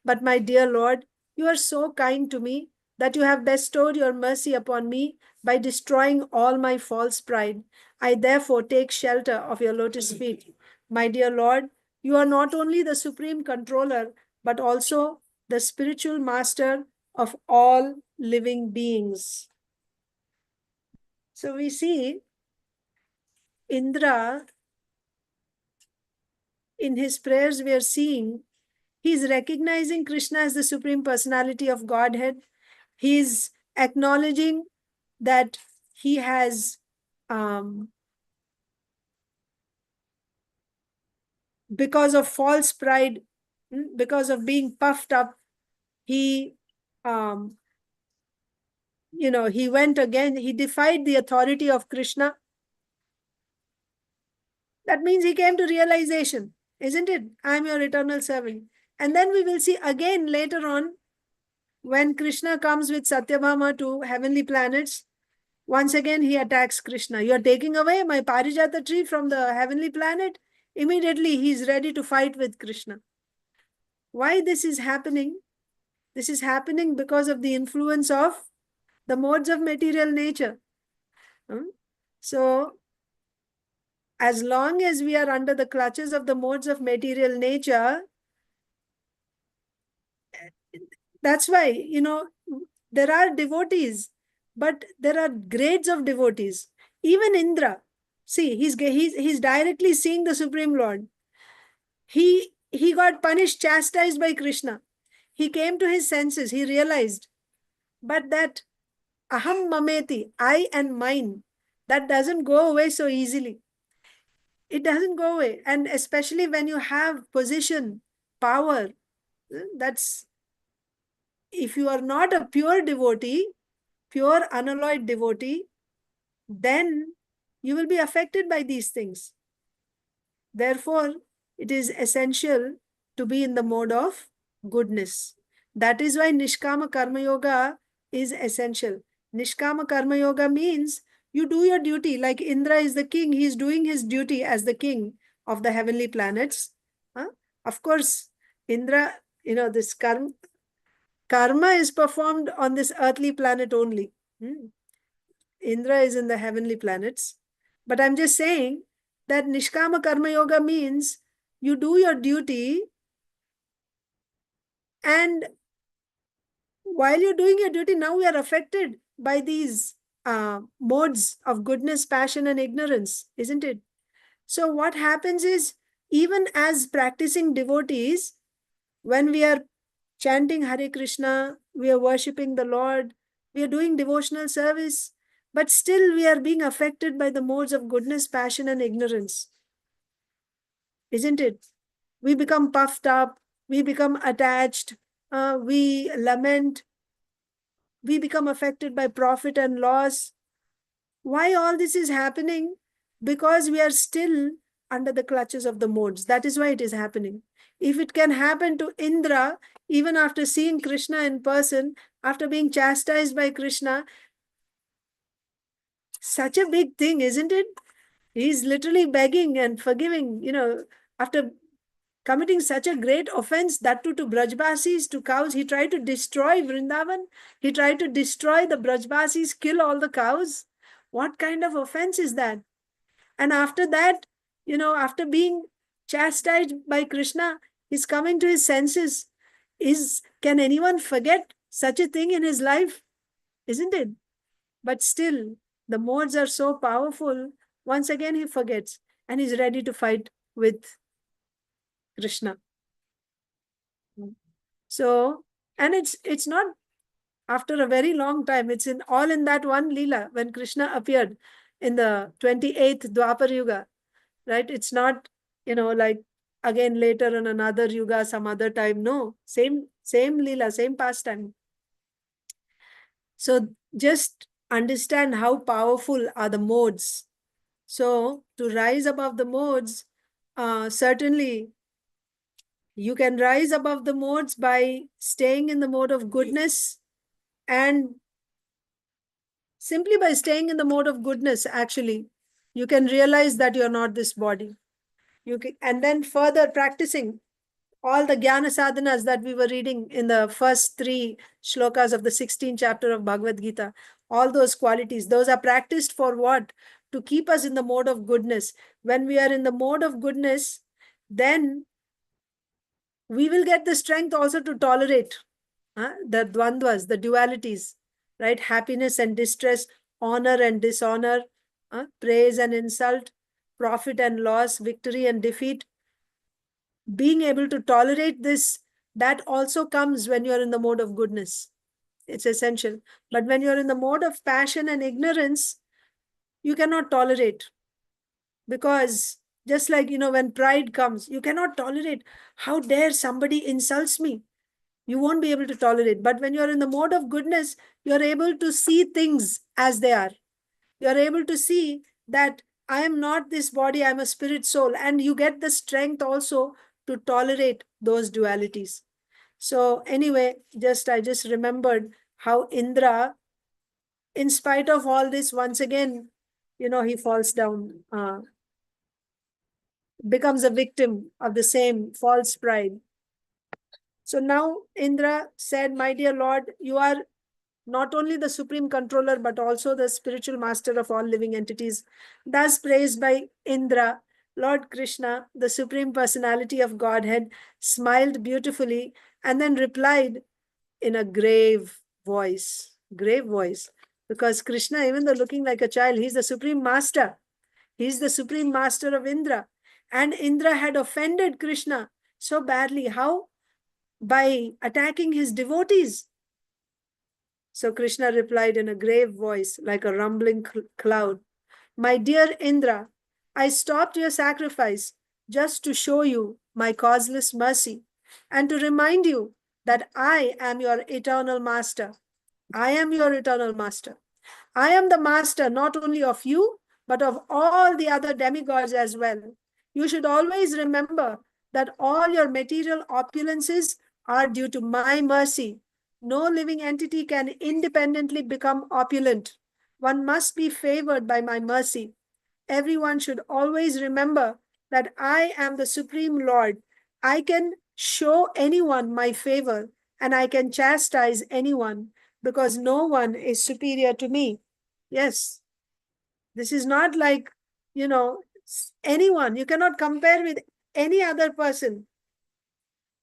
But my dear Lord, you are so kind to me that you have bestowed your mercy upon me by destroying all my false pride. I therefore take shelter of your lotus feet. My dear Lord, you are not only the supreme controller, but also the spiritual master of all living beings. So we see Indra, in his prayers, we are seeing he's recognizing Krishna as the Supreme Personality of Godhead. He's acknowledging that he has, because of false pride, because of being puffed up, he, he went again, he defied the authority of Krishna. That means he came to realization, isn't it? I'm your eternal servant. And then we will see again later on, when Krishna comes with Satyabhama to heavenly planets, Once again, he attacks Krishna. You are taking away my Parijata tree from the heavenly planet. Immediately, he is ready to fight with Krishna. Why this is happening? This is happening because of the influence of the modes of material nature. So, as long as we are under the clutches of the modes of material nature, that's why, there are devotees, but there are grades of devotees. Even Indra, see, he's directly seeing the Supreme Lord. He got punished, chastised by Krishna. He came to his senses, he realized. But that aham mameti, I and mine, that doesn't go away so easily. It doesn't go away. And especially when you have position, power, that's, if you are not a pure devotee, pure unalloyed devotee, then you will be affected by these things. Therefore, it is essential to be in the mode of goodness. That is why Nishkama Karma Yoga is essential. Nishkama Karma Yoga means you do your duty. Like Indra is the king, he is doing his duty as the king of the heavenly planets. Of course, Indra, this karma is performed on this earthly planet only. Indra is in the heavenly planets. But I'm just saying that Nishkama Karma Yoga means you do your duty, and while you're doing your duty, now we are affected by these modes of goodness, passion, and ignorance, isn't it? So what happens is, even as practicing devotees, when we are chanting Hare Krishna, we are worshipping the Lord, we are doing devotional service, but still we are being affected by the modes of goodness, passion, and ignorance. Isn't it? We become puffed up, we become attached, we lament, we become affected by profit and loss. Why all this is happening? Because we are still under the clutches of the modes. That is why it is happening. If it can happen to Indra, even after seeing Krishna in person, after being chastised by Krishna, such a big thing, isn't it? He's literally begging and forgiving, after committing such a great offense, that too to Brajbasis, to cows. He tried to destroy Vrindavan. He tried to destroy the Brajbasis, kill all the cows. What kind of offense is that? And after that, after being chastised by Krishna, he's coming to his senses. Can anyone forget such a thing in his life? Isn't it? But still, the modes are so powerful. Once again, he forgets and he's ready to fight with Krishna. So, and it's not after a very long time. It's all in that one Leela when Krishna appeared in the 28th Dwapar Yuga, right? It's not, like again later in another Yuga, some other time. No, same Leela, same pastime. So just understand how powerful are the modes. So to rise above the modes, certainly you can rise above the modes by staying in the mode of goodness, and simply by staying in the mode of goodness, actually, you can realize that you're not this body. And then further practicing all the jnana sadhanas that we were reading in the first 3 shlokas of the 16th chapter of Bhagavad Gita, all those qualities, those are practiced for what? To keep us in the mode of goodness. When we are in the mode of goodness, then we will get the strength also to tolerate the dvandvas, the dualities, right? Happiness and distress, honor and dishonor, praise and insult, profit and loss, victory and defeat. Being able to tolerate this, that also comes when you're in the mode of goodness. It's essential. But when you're in the mode of passion and ignorance, you cannot tolerate. Because just like, when pride comes, you cannot tolerate. How dare somebody insults me? You won't be able to tolerate. But when you're in the mode of goodness, you're able to see things as they are. You're able to see that I am not this body, I'm a spirit soul. And you get the strength also to tolerate those dualities. So anyway, I just remembered how Indra in spite of all this, once again, he falls down, becomes a victim of the same false pride. So now Indra said, "My dear Lord, you are not only the supreme controller, but also the spiritual master of all living entities." Thus praised by Indra, Lord Krishna, the supreme personality of Godhead, smiled beautifully and then replied in a grave voice, because Krishna, even though looking like a child, he's the supreme master. He's the supreme master of Indra. And Indra had offended Krishna so badly. How? By attacking his devotees. So Krishna replied in a grave voice, like a rumbling cloud, "My dear Indra, I stopped your sacrifice just to show you my causeless mercy and to remind you that I am your eternal master. I am your eternal master. I am the master not only of you, but of all the other demigods as well. You should always remember that all your material opulences are due to my mercy. No living entity can independently become opulent. One must be favored by my mercy. Everyone should always remember that I am the Supreme Lord. I can show anyone my favor and I can chastise anyone because no one is superior to me. Yes, this is not like, anyone. You cannot compare with any other person.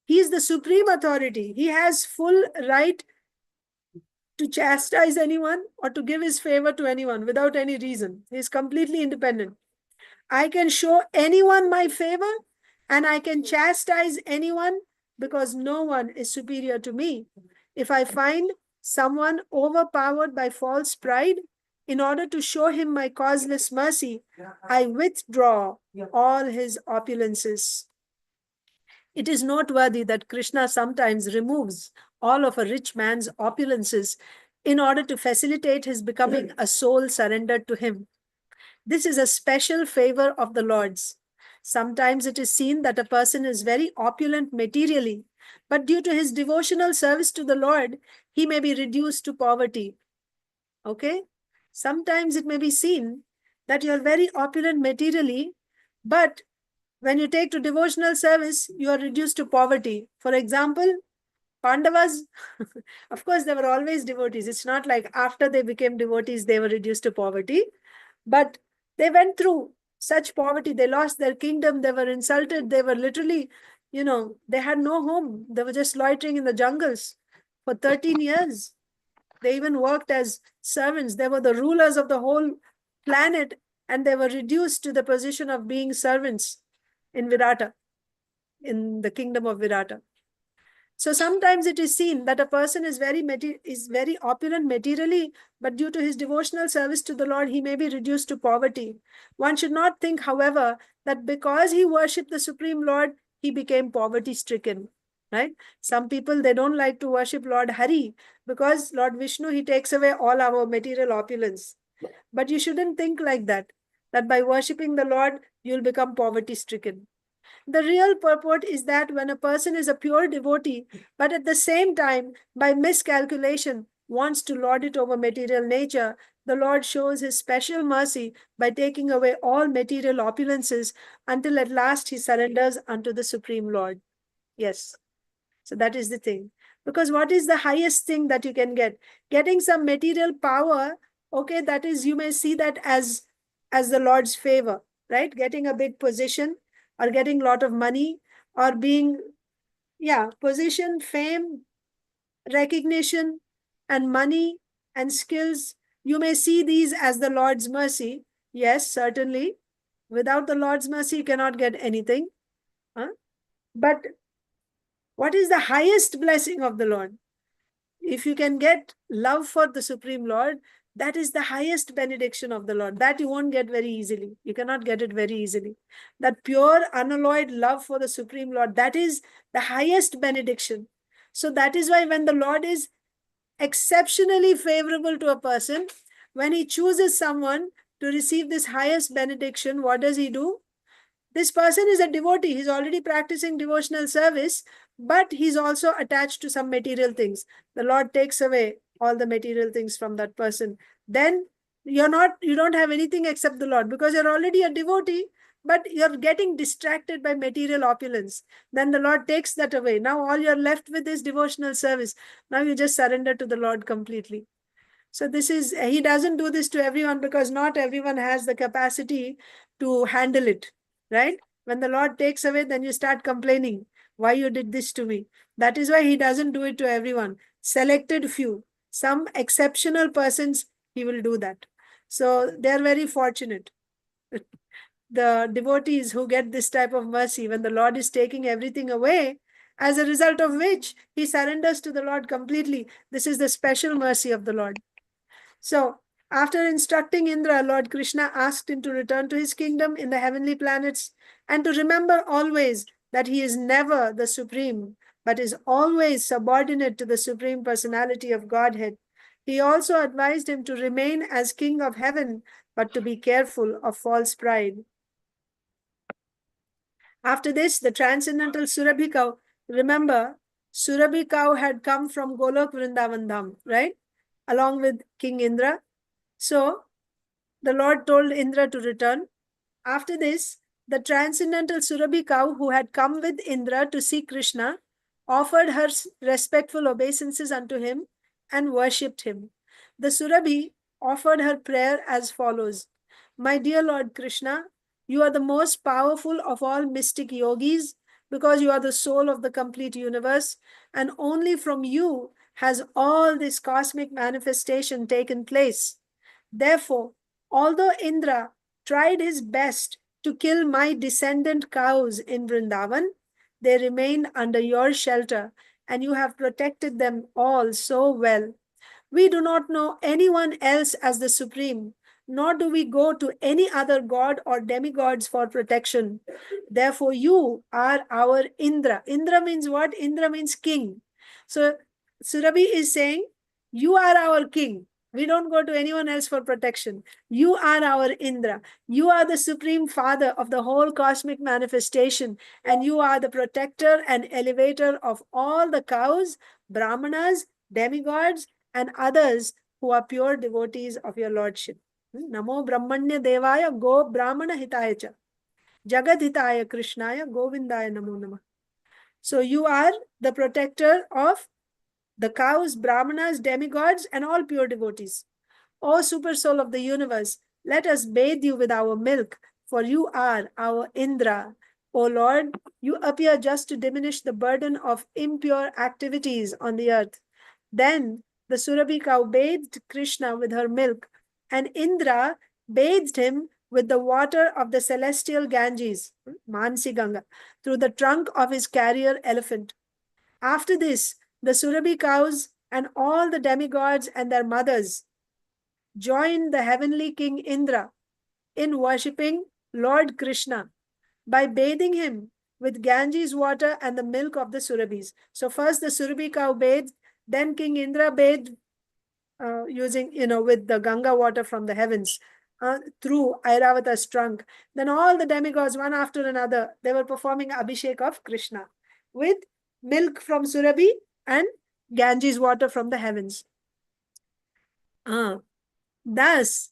He is the supreme authority. He has full right to chastise anyone or to give his favor to anyone without any reason. He is completely independent. I can show anyone my favor and I can chastise anyone because no one is superior to me. If I find someone overpowered by false pride, in order to show him my causeless mercy, I withdraw all his opulences. It is noteworthy that Krishna sometimes removes all of a rich man's opulences in order to facilitate his becoming a soul surrendered to him. This is a special favor of the Lord's. Sometimes it is seen that a person is very opulent materially, but due to his devotional service to the Lord, he may be reduced to poverty. Okay? Sometimes it may be seen that you are very opulent materially, but when you take to devotional service, you are reduced to poverty. For example, Pandavas, of course, they were always devotees. It's not like after they became devotees, they were reduced to poverty. But they went through such poverty. They lost their kingdom. They were insulted. They were literally, they had no home. They were just loitering in the jungles for 13 years. They even worked as servants. They were the rulers of the whole planet, and they were reduced to the position of being servants in Virata, in the kingdom of Virata. So sometimes it is seen that a person is very opulent materially, but due to his devotional service to the Lord, he may be reduced to poverty. One should not think, however, that because he worshipped the Supreme Lord, he became poverty-stricken. Right? Some people, they don't like to worship Lord Hari because Lord Vishnu, he takes away all our material opulence. But you shouldn't think like that by worshipping the Lord, you'll become poverty-stricken. The real purport is that when a person is a pure devotee, but at the same time, by miscalculation, wants to lord it over material nature, the Lord shows his special mercy by taking away all material opulences until at last he surrenders unto the Supreme Lord. Yes. So that is the thing. Because what is the highest thing that you can get? Getting some material power, okay, that is, you may see that as the Lord's favor, right? Getting a big position or getting a lot of money or being, position, fame, recognition, and money and skills. You may see these as the Lord's mercy. Yes, certainly. Without the Lord's mercy, you cannot get anything. Huh? But what is the highest blessing of the Lord? If you can get love for the Supreme Lord, that is the highest benediction of the Lord. That you won't get very easily. You cannot get it very easily. That pure, unalloyed love for the Supreme Lord, that is the highest benediction. So that is why when the Lord is exceptionally favorable to a person, when he chooses someone to receive this highest benediction, what does he do? This person is a devotee. He's already practicing devotional service, but he's also attached to some material things. The Lord takes away all the material things from that person, then you don't have anything except the Lord, because you're already a devotee, but you're getting distracted by material opulence. Then the Lord takes that away. Now all you're left with is devotional service. Now you just surrender to the Lord completely. So this is, he doesn't do this to everyone, because not everyone has the capacity to handle it, right? When the Lord takes away, then you start complaining, why you did this to me. That is why he doesn't do it to everyone. Selected few, some exceptional persons, he will do that. So they're very fortunate. The devotees who get this type of mercy when the Lord is taking everything away, as a result of which he surrenders to the Lord completely. This is the special mercy of the Lord. So, after instructing Indra, Lord Krishna asked him to return to his kingdom in the heavenly planets and to remember always that he is never the supreme, but is always subordinate to the supreme personality of Godhead. He also advised him to remain as king of heaven, but to be careful of false pride. After this, the transcendental Surabhi cow, remember, Surabhi cow had come from Golok Vrindavan Dham, right? Along with King Indra. So, the Lord told Indra to return. After this, the transcendental Surabhi cow, who had come with Indra to see Krishna, offered her respectful obeisances unto him and worshipped him. The Surabhi offered her prayer as follows: My dear Lord Krishna, you are the most powerful of all mystic yogis, because you are the soul of the complete universe, and only from you has all this cosmic manifestation taken place. Therefore, although Indra tried his best to kill my descendant cows in Vrindavan, they remained under your shelter, and you have protected them all so well. We do not know anyone else as the supreme, nor do we go to any other god or demigods for protection. Therefore, you are our Indra. Indra means what? Indra means king. So, Surabhi is saying, you are our king. We don't go to anyone else for protection. You are our Indra. You are the supreme father of the whole cosmic manifestation, and you are the protector and elevator of all the cows, brahmanas, demigods, and others who are pure devotees of your lordship. Namo Brahmanya Devaya Go Brahmana Hitaya Cha Jagat Hitaya Krishnaya Govindaya Namo Namah. So you are the protector of the cows, brahmanas, demigods, and all pure devotees. O super soul of the universe, let us bathe you with our milk, for you are our Indra. O Lord, you appear just to diminish the burden of impure activities on the earth. Then the Surabhi cow bathed Krishna with her milk, and Indra bathed him with the water of the celestial Ganges, Mansi Ganga, through the trunk of his carrier elephant. After this, the Surabhi cows and all the demigods and their mothers joined the heavenly king Indra in worshipping Lord Krishna by bathing him with Ganges water and the milk of the Surabhis. So first the Surabhi cow bathed, then King Indra bathed using, with the Ganga water from the heavens through Airavata's trunk. Then all the demigods, one after another, they were performing Abhishek of Krishna with milk from Surabhi and Ganges water from the heavens. Thus,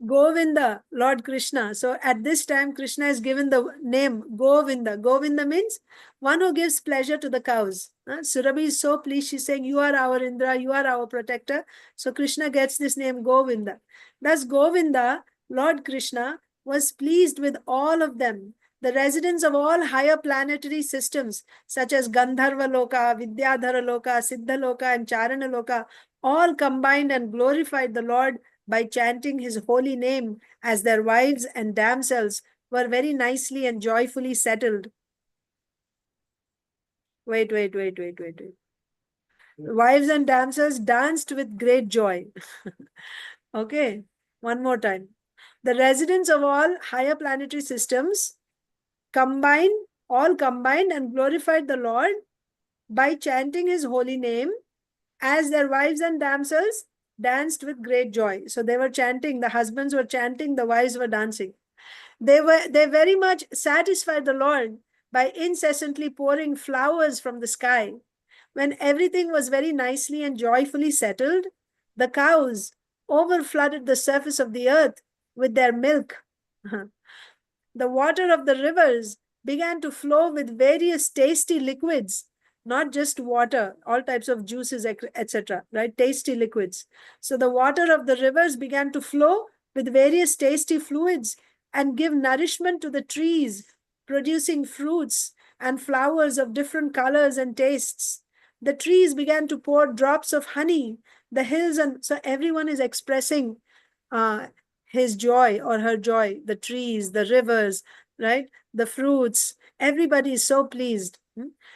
Govinda, Lord Krishna. So at this time, Krishna is given the name Govinda. Govinda means one who gives pleasure to the cows. Surabhi is so pleased. She's saying, you are our Indra, you are our protector. So Krishna gets this name Govinda. Thus Govinda, Lord Krishna, was pleased with all of them. The residents of all higher planetary systems, such as Gandharva Loka, Vidyadhara Loka, Siddha Loka, and Charana Loka, all combined and glorified the Lord by chanting his holy name, as their wives and damsels were very nicely and joyfully settled. Wait. Wives and damsels danced with great joy. Okay, one more time. The residents of all higher planetary systems all combined and glorified the Lord by chanting his holy name, as their wives and damsels danced with great joy. So they were chanting, the husbands were chanting, the wives were dancing. They very much satisfied the Lord by incessantly pouring flowers from the sky. When everything was very nicely and joyfully settled, The cows overflooded the surface of the earth with their milk. The water of the rivers began to flow with various tasty liquids, not just water, all types of juices, etc., right? Tasty liquids. So the water of the rivers began to flow with various tasty fluids and give nourishment to the trees, producing fruits and flowers of different colors and tastes. The trees began to pour drops of honey, the hills, and so everyone is expressing uh, his joy or her joy, the trees, the rivers, right? The fruits, everybody is so pleased.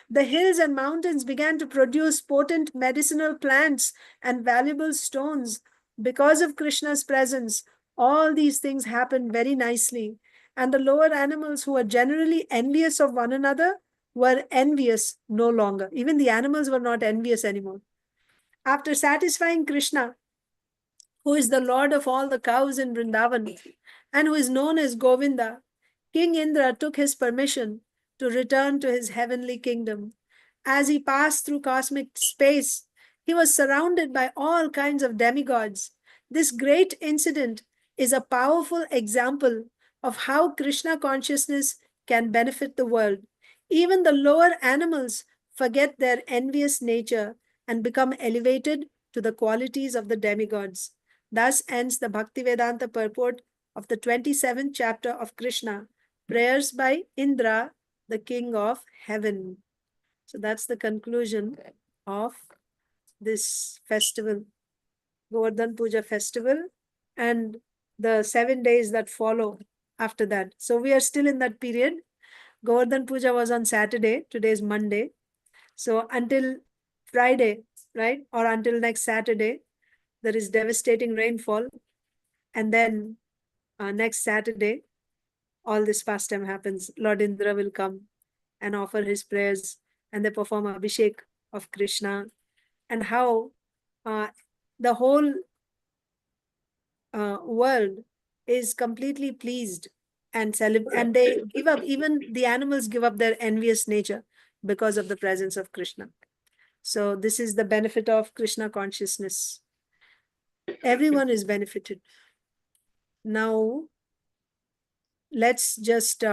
The hills and mountains began to produce potent medicinal plants and valuable stones. Because of Krishna's presence, all these things happened very nicely. And the lower animals who were generally envious of one another were envious no longer. Even the animals were not envious anymore. After satisfying Krishna, who is the lord of all the cows in Vrindavan and who is known as Govinda, King Indra took his permission to return to his heavenly kingdom. As he passed through cosmic space, he was surrounded by all kinds of demigods. This great incident is a powerful example of how Krishna consciousness can benefit the world. Even the lower animals forget their envious nature and become elevated to the qualities of the demigods. Thus ends the Bhaktivedanta purport of the 27th chapter of Krishna, Prayers by Indra, the king of heaven. So that's the conclusion of this festival, Govardhan Puja festival, and the 7 days that follow after that. So we are still in that period. Govardhan Puja was on Saturday, today is Monday. So until Friday, right, or until next Saturday, there is devastating rainfall. And then next Saturday, all this pastime happens. Lord Indra will come and offer his prayers, and they perform Abhishek of Krishna, and how the whole world is completely pleased and and they give up, even the animals give up their envious nature because of the presence of Krishna. So this is the benefit of Krishna consciousness. Everyone is benefited. Now, let's just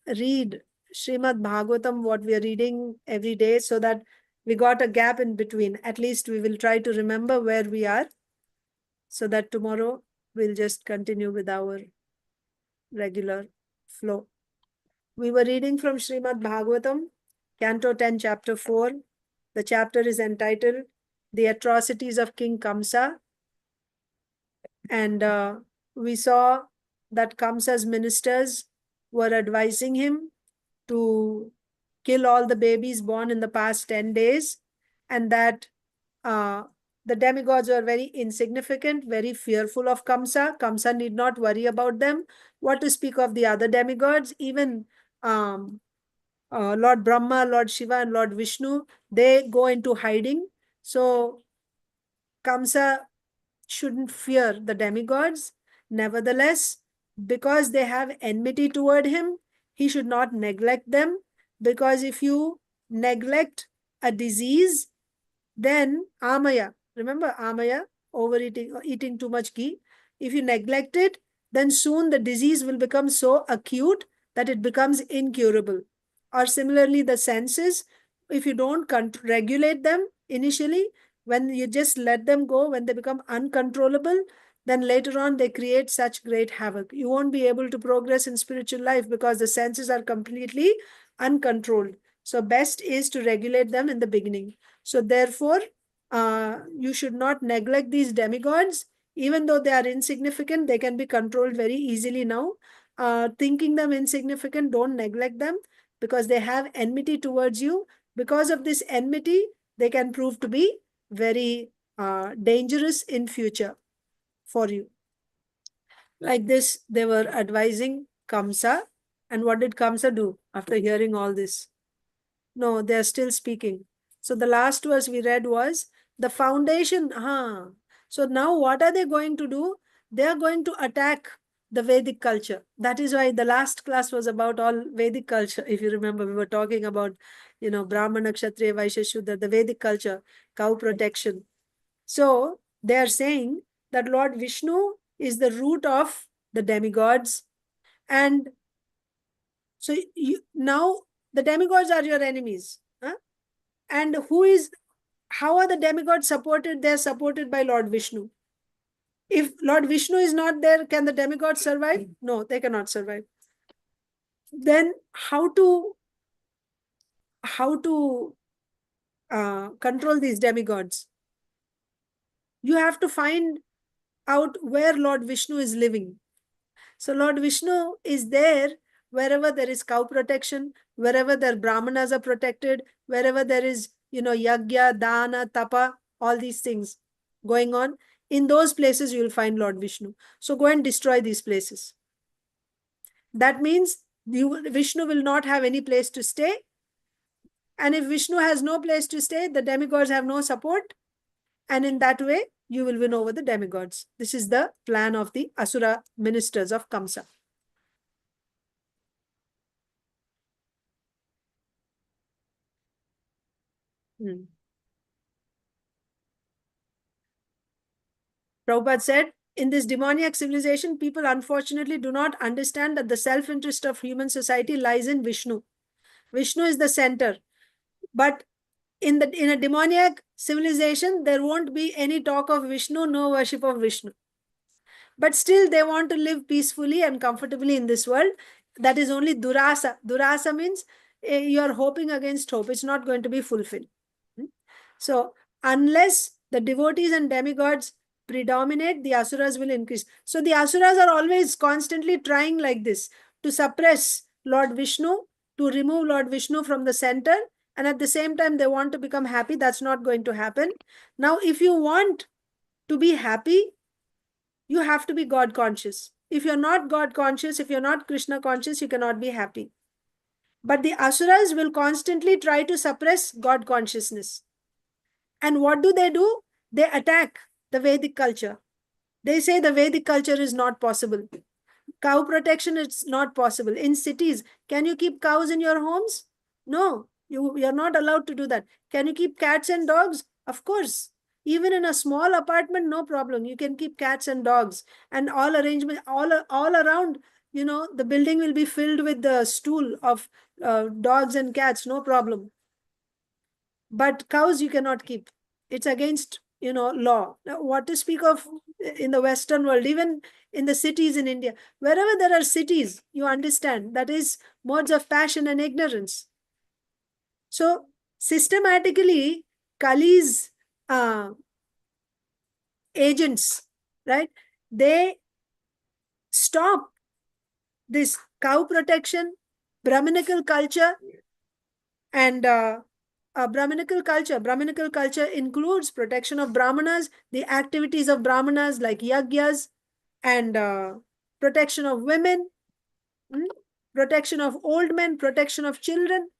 read Srimad Bhagavatam, what we are reading every day, so that we got a gap in between. At least we will try to remember where we are, so that tomorrow we'll just continue with our regular flow. We were reading from Srimad Bhagavatam, Canto 10, Chapter 4. The chapter is entitled The Atrocities of King Kamsa. And we saw that Kamsa's ministers were advising him to kill all the babies born in the past 10 days, and that the demigods were very insignificant, very fearful of Kamsa. Kamsa need not worry about them. What to speak of the other demigods? Even Lord Brahma, Lord Shiva, and Lord Vishnu, they go into hiding. So Kamsa shouldn't fear the demigods. Nevertheless, because they have enmity toward him, he should not neglect them. Because if you neglect a disease, then Amaya, remember Amaya, overeating, eating too much ghee. If you neglect it, then soon the disease will become so acute that it becomes incurable. Or similarly, the senses, if you don't regulate them initially, when you just let them go, when they become uncontrollable, then later on they create such great havoc. You won't be able to progress in spiritual life because the senses are completely uncontrolled. So best is to regulate them in the beginning. So therefore, you should not neglect these demigods. Even though they are insignificant, they can be controlled very easily now. Thinking them insignificant, don't neglect them, because they have enmity towards you. Because of this enmity, they can prove to be very dangerous in future for you. Like this, they were advising Kamsa. And what did Kamsa do after hearing all this? No, they are still speaking. So the last verse we read was the foundation. So now what are they going to do? They are going to attack the Vedic culture. That is why the last class was about all Vedic culture. If you remember, we were talking about, Brahmana, Kshatriya, Vaishya, Shudra, the Vedic culture, cow protection. So they are saying that Lord Vishnu is the root of the demigods. And so now the demigods are your enemies. Huh? And how are the demigods supported? They're supported by Lord Vishnu. If Lord Vishnu is not there, can the demigods survive? No, they cannot survive. Then how to control these demigods? You have to find out where Lord Vishnu is living. So Lord Vishnu is there wherever there is cow protection, wherever their brahmanas are protected, wherever there is, yagya, dana, tapa, all these things going on. In those places, you will find Lord Vishnu. So go and destroy these places. That means Vishnu will not have any place to stay. And if Vishnu has no place to stay, the demigods have no support. And in that way, you will win over the demigods. This is the plan of the Asura ministers of Kamsa. Prabhupada said, in this demoniac civilization, people unfortunately do not understand that the self-interest of human society lies in Vishnu. Vishnu is the center. But in a demoniac civilization, there won't be any talk of Vishnu, no worship of Vishnu. But still, they want to live peacefully and comfortably in this world. That is only durasa. Durasa means you are hoping against hope. It's not going to be fulfilled. So, unless the devotees and demigods predominate, the asuras will increase. So, the asuras are always constantly trying like this to suppress Lord Vishnu, to remove Lord Vishnu from the center, and at the same time, they want to become happy. That's not going to happen. Now, if you want to be happy, you have to be God conscious. If you're not God conscious, if you're not Krishna conscious, you cannot be happy. But the asuras will constantly try to suppress God consciousness. And what do? They attack the Vedic culture. They say the Vedic culture is not possible. Cow protection is not possible. In cities, can you keep cows in your homes? No, you're not allowed to do that. Can you keep cats and dogs? Of course. Even in a small apartment, no problem. You can keep cats and dogs, and all arrangement, all around, the building will be filled with the stool of dogs and cats, no problem. But cows you cannot keep. It's against, law. Now, what to speak of in the Western world, even in the cities in India, wherever there are cities, you understand that is modes of passion and ignorance. So systematically, Kali's agents, right? They stop this cow protection, Brahminical culture, and Brahminical culture. Brahminical culture includes protection of Brahmanas, the activities of Brahmanas like yagyas, and protection of women, protection of old men, protection of children.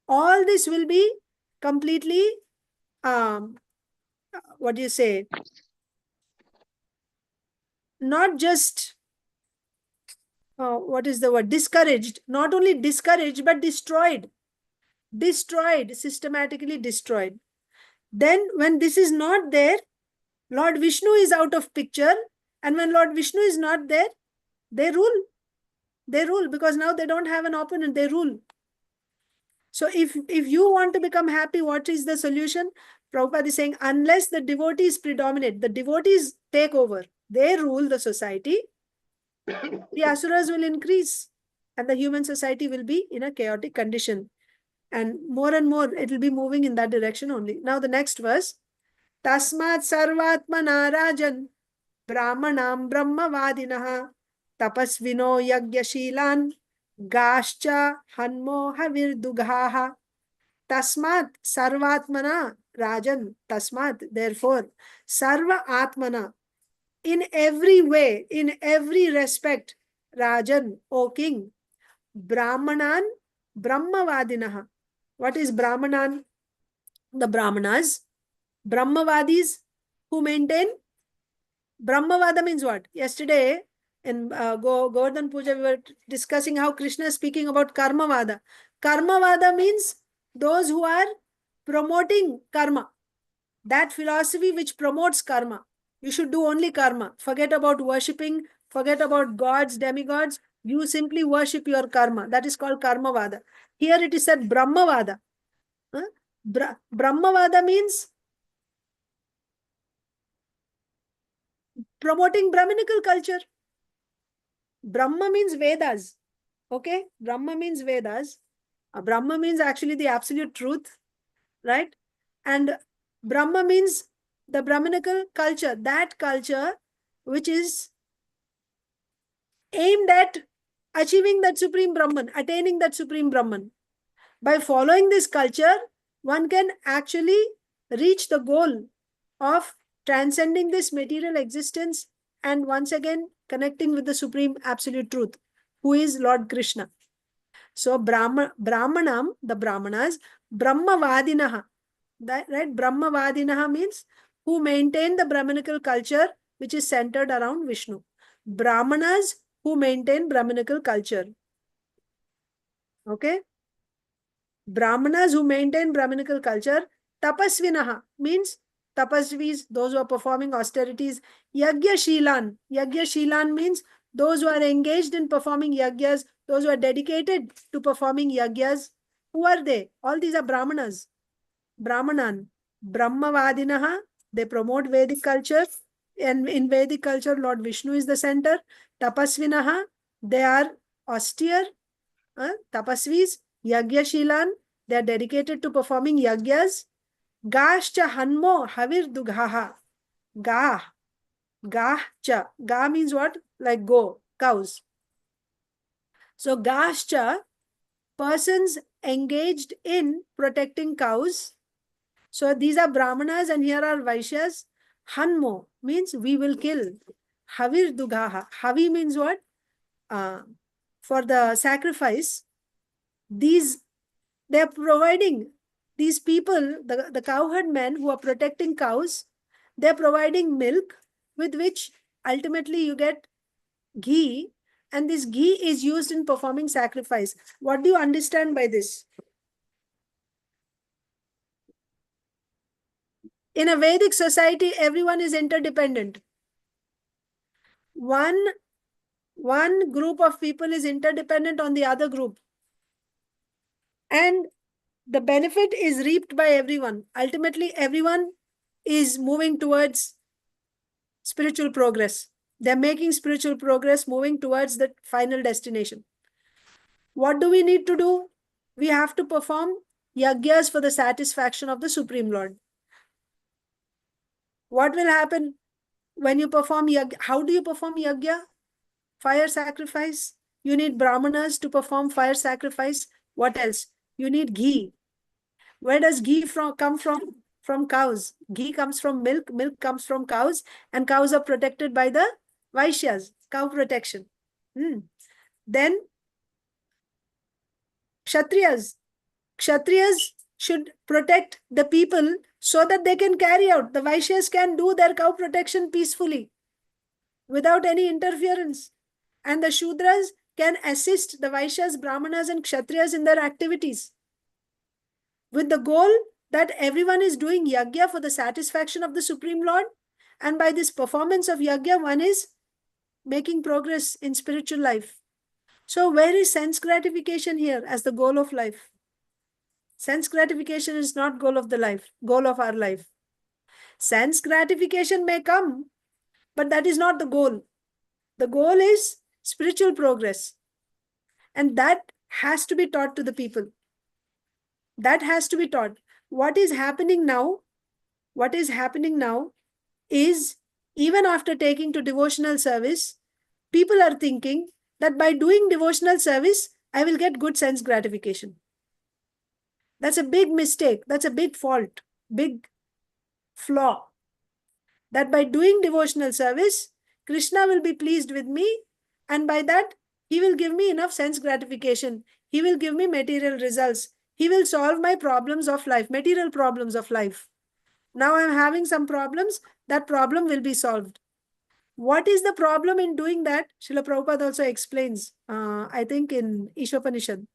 All this will be completely, what do you say, not just, what is the word, discouraged, not only discouraged, but destroyed, systematically destroyed. Then when this is not there, Lord Vishnu is out of picture. And when Lord Vishnu is not there, they rule. They rule because now they don't have an opponent, they rule. So if you want to become happy, what is the solution? Prabhupada is saying, unless the devotees predominate, the devotees take over, they rule the society, the asuras will increase and the human society will be in a chaotic condition. And more it will be moving in that direction only. Now the next verse, Tasmat sarvatmana rajan brahmanam brahmavadinaha tapasvino yagyashilan gascha hanmo havirdughaha. Tasmat sarvatmana rajan. Tasmat, therefore, sarva atmana, in every way, in every respect, rajan, O king, brahmanan brahmavadinaha. What is brahmanan? The brahmanas, brahmavadis, who maintain Brahmavada means what? Yesterday in Govardhan Puja, we were discussing how Krishna is speaking about Karmavada. Karmavada means those who are promoting karma. That philosophy which promotes karma. You should do only karma. Forget about worshipping, forget about gods, demigods. You simply worship your karma. That is called karmavada. Here it is said brahmavada. Huh? Brahmavada means promoting Brahminical culture. Brahma means Vedas. Okay? Brahma means Vedas. Brahma means actually the absolute truth, right? And Brahma means the Brahminical culture, that culture which is aimed at achieving that supreme Brahman, attaining that supreme Brahman. By following this culture, one can actually reach the goal of transcending this material existence and once again connecting with the supreme absolute truth, who is Lord Krishna. So Brahmanam, the Brahmanas, Brahmavadinaha, that, right? Brahmavadinaha means who maintain the Brahminical culture which is centered around Vishnu. Brahmanas who maintain Brahminical culture. Okay? Brahmanas who maintain Brahminical culture. Tapasvinaha means tapasvis, those who are performing austerities. Yagya Shilan. Yagya Shilan means those who are engaged in performing yagyas, those who are dedicated to performing yagyas. Who are they? All these are Brahmanas. Brahmanan. Brahmavadinaha. They promote Vedic culture. And in Vedic culture, Lord Vishnu is the center. Tapasvinaha. They are austere. Tapasvis. Yagyashilan. They are dedicated to performing yagyas. Gashcha hanmo havir dughaha. Gah. Gah cha. Gah means what? Like go. Cows. So gashcha, persons engaged in protecting cows. So these are Brahmanas and here are Vaishyas. Hanmo means we will kill. Havir dughaha. Havi means what? For the sacrifice. They are providing, these people, the cowherd men who are protecting cows, they are providing milk with which ultimately you get ghee, and this ghee is used in performing sacrifice. What do you understand by this? In a Vedic society, everyone is interdependent. One group of people is interdependent on the other group. And the benefit is reaped by everyone. Ultimately, everyone is moving towards spiritual progress. They're making spiritual progress, moving towards the final destination. What do we need to do? We have to perform yagyas for the satisfaction of the Supreme Lord. What will happen when you perform yagya? How do you perform yagya? Fire sacrifice. You need brahmanas to perform fire sacrifice. What else? You need ghee. Where does ghee come from? From cows. Ghee comes from milk. Milk comes from cows. And cows are protected by the Vaishyas. Cow protection. Then Kshatriyas. Kshatriyas should protect the people so that they can carry out. The Vaishyas can do their cow protection peacefully without any interference. And the Shudras can assist the Vaishyas, Brahmanas and Kshatriyas in their activities, with the goal that everyone is doing yagya for the satisfaction of the Supreme Lord. And by this performance of yagya, one is making progress in spiritual life. So where is sense gratification here as the goal of life? Sense gratification is not goal of our life. Sense gratification may come, but that is not the goal. The goal is spiritual progress. And that has to be taught to the people. That has to be taught. What is happening now is, even after taking to devotional service, people are thinking that by doing devotional service, I will get good sense gratification. That's a big mistake. That's a big fault, big flaw. That by doing devotional service, Krishna will be pleased with me, and by that, he will give me enough sense gratification. He will give me material results. He will solve my problems of life, material problems of life. Now I'm having some problems, that problem will be solved. What is the problem in doing that? Srila Prabhupada also explains, I think in Ishopanishad.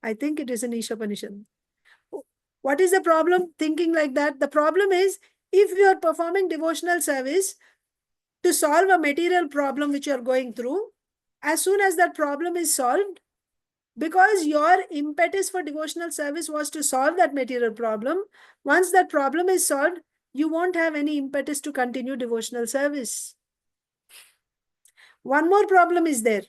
I think it is in Ishopanishad. What is the problem thinking like that? The problem is, if you are performing devotional service to solve a material problem which you are going through, as soon as that problem is solved, because your impetus for devotional service was to solve that material problem, once that problem is solved, you won't have any impetus to continue devotional service. One more problem is there.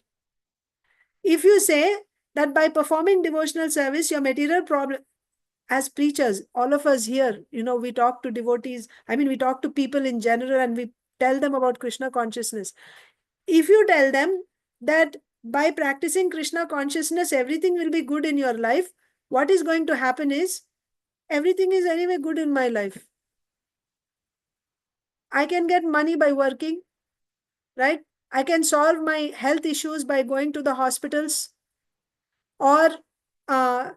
If you say that by performing devotional service, your material problem, as preachers, all of us here, we talk to devotees, we talk to people in general, and we tell them about Krishna consciousness. If you tell them that by practicing Krishna consciousness, everything will be good in your life, what is going to happen is, everything is anyway good in my life. I can get money by working, right? I can solve my health issues by going to the hospitals, or uh,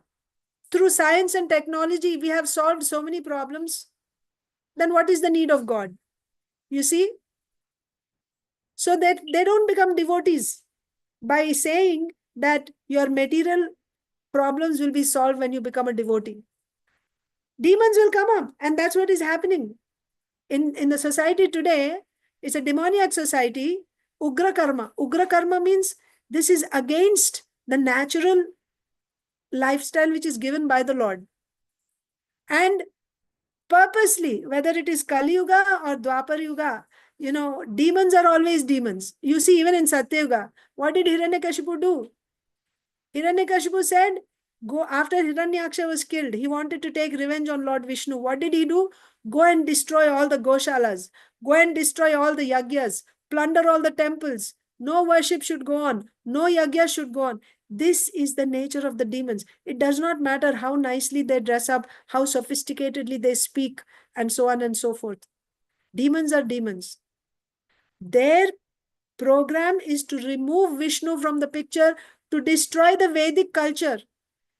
through science and technology, we have solved so many problems. Then what is the need of God? You see? So that they don't become devotees by saying that your material problems will be solved when you become a devotee. Demons will come up, and that's what is happening. In the society today, it's a demoniac society, Ugra Karma. Ugra Karma means this is against the natural lifestyle which is given by the Lord. And purposely, whether it is Kali Yuga or Dwapar Yuga, demons are always demons. You see, even in Satya Yuga, what did Hiranyakashipu do? Hiranyakashipu said, go after Hiranyaksha was killed, he wanted to take revenge on Lord Vishnu. What did he do? Go and destroy all the Goshalas. Go and destroy all the yagyas. Plunder all the temples. No worship should go on. No yagya should go on. This is the nature of the demons. It does not matter how nicely they dress up, how sophisticatedly they speak, and so on and so forth. Demons are demons. Their program is to remove Vishnu from the picture, to destroy the Vedic culture.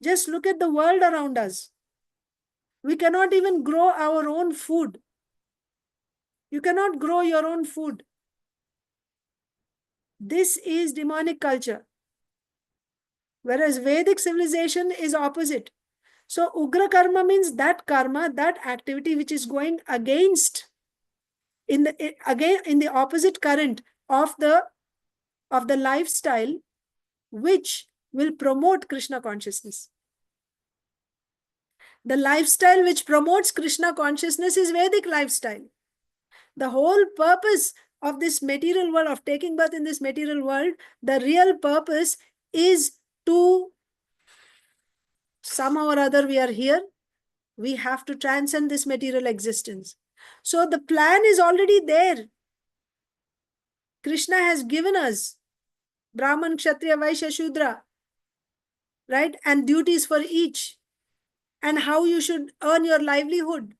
Just look at the world around us. We cannot even grow our own food. You cannot grow your own food. This is demonic culture. Whereas Vedic civilization is opposite. So Ugra Karma means that karma, that activity which is going against, in the opposite current of the lifestyle which will promote Krishna consciousness. The lifestyle which promotes Krishna consciousness is Vedic lifestyle. The whole purpose of this material world, of taking birth in this material world, the real purpose is to, somehow or other we are here, we have to transcend this material existence. So the plan is already there. Krishna has given us Brahman, Kshatriya, Vaishya, Shudra, right? And duties for each, and how you should earn your livelihood.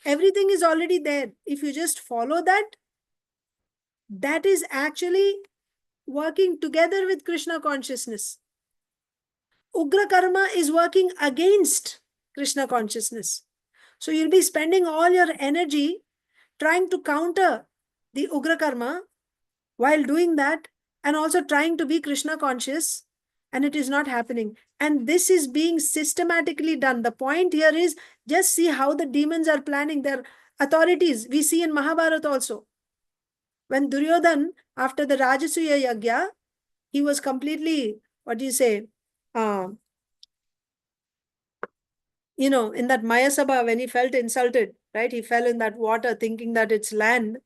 Everything is already there. If you just follow that, that is actually working together with Krishna consciousness. Ugra Karma is working against Krishna consciousness. So you'll be spending all your energy trying to counter the Ugra Karma while doing that, and also trying to be Krishna conscious, and it is not happening. And this is being systematically done. The point here is, just see how the demons are planning their authorities. We see in Mahabharata also. When Duryodhan, after the Rajasuya Yagya, he was completely, what do you say, in that Maya Sabha, when he felt insulted, right? He fell in that water thinking that it's land.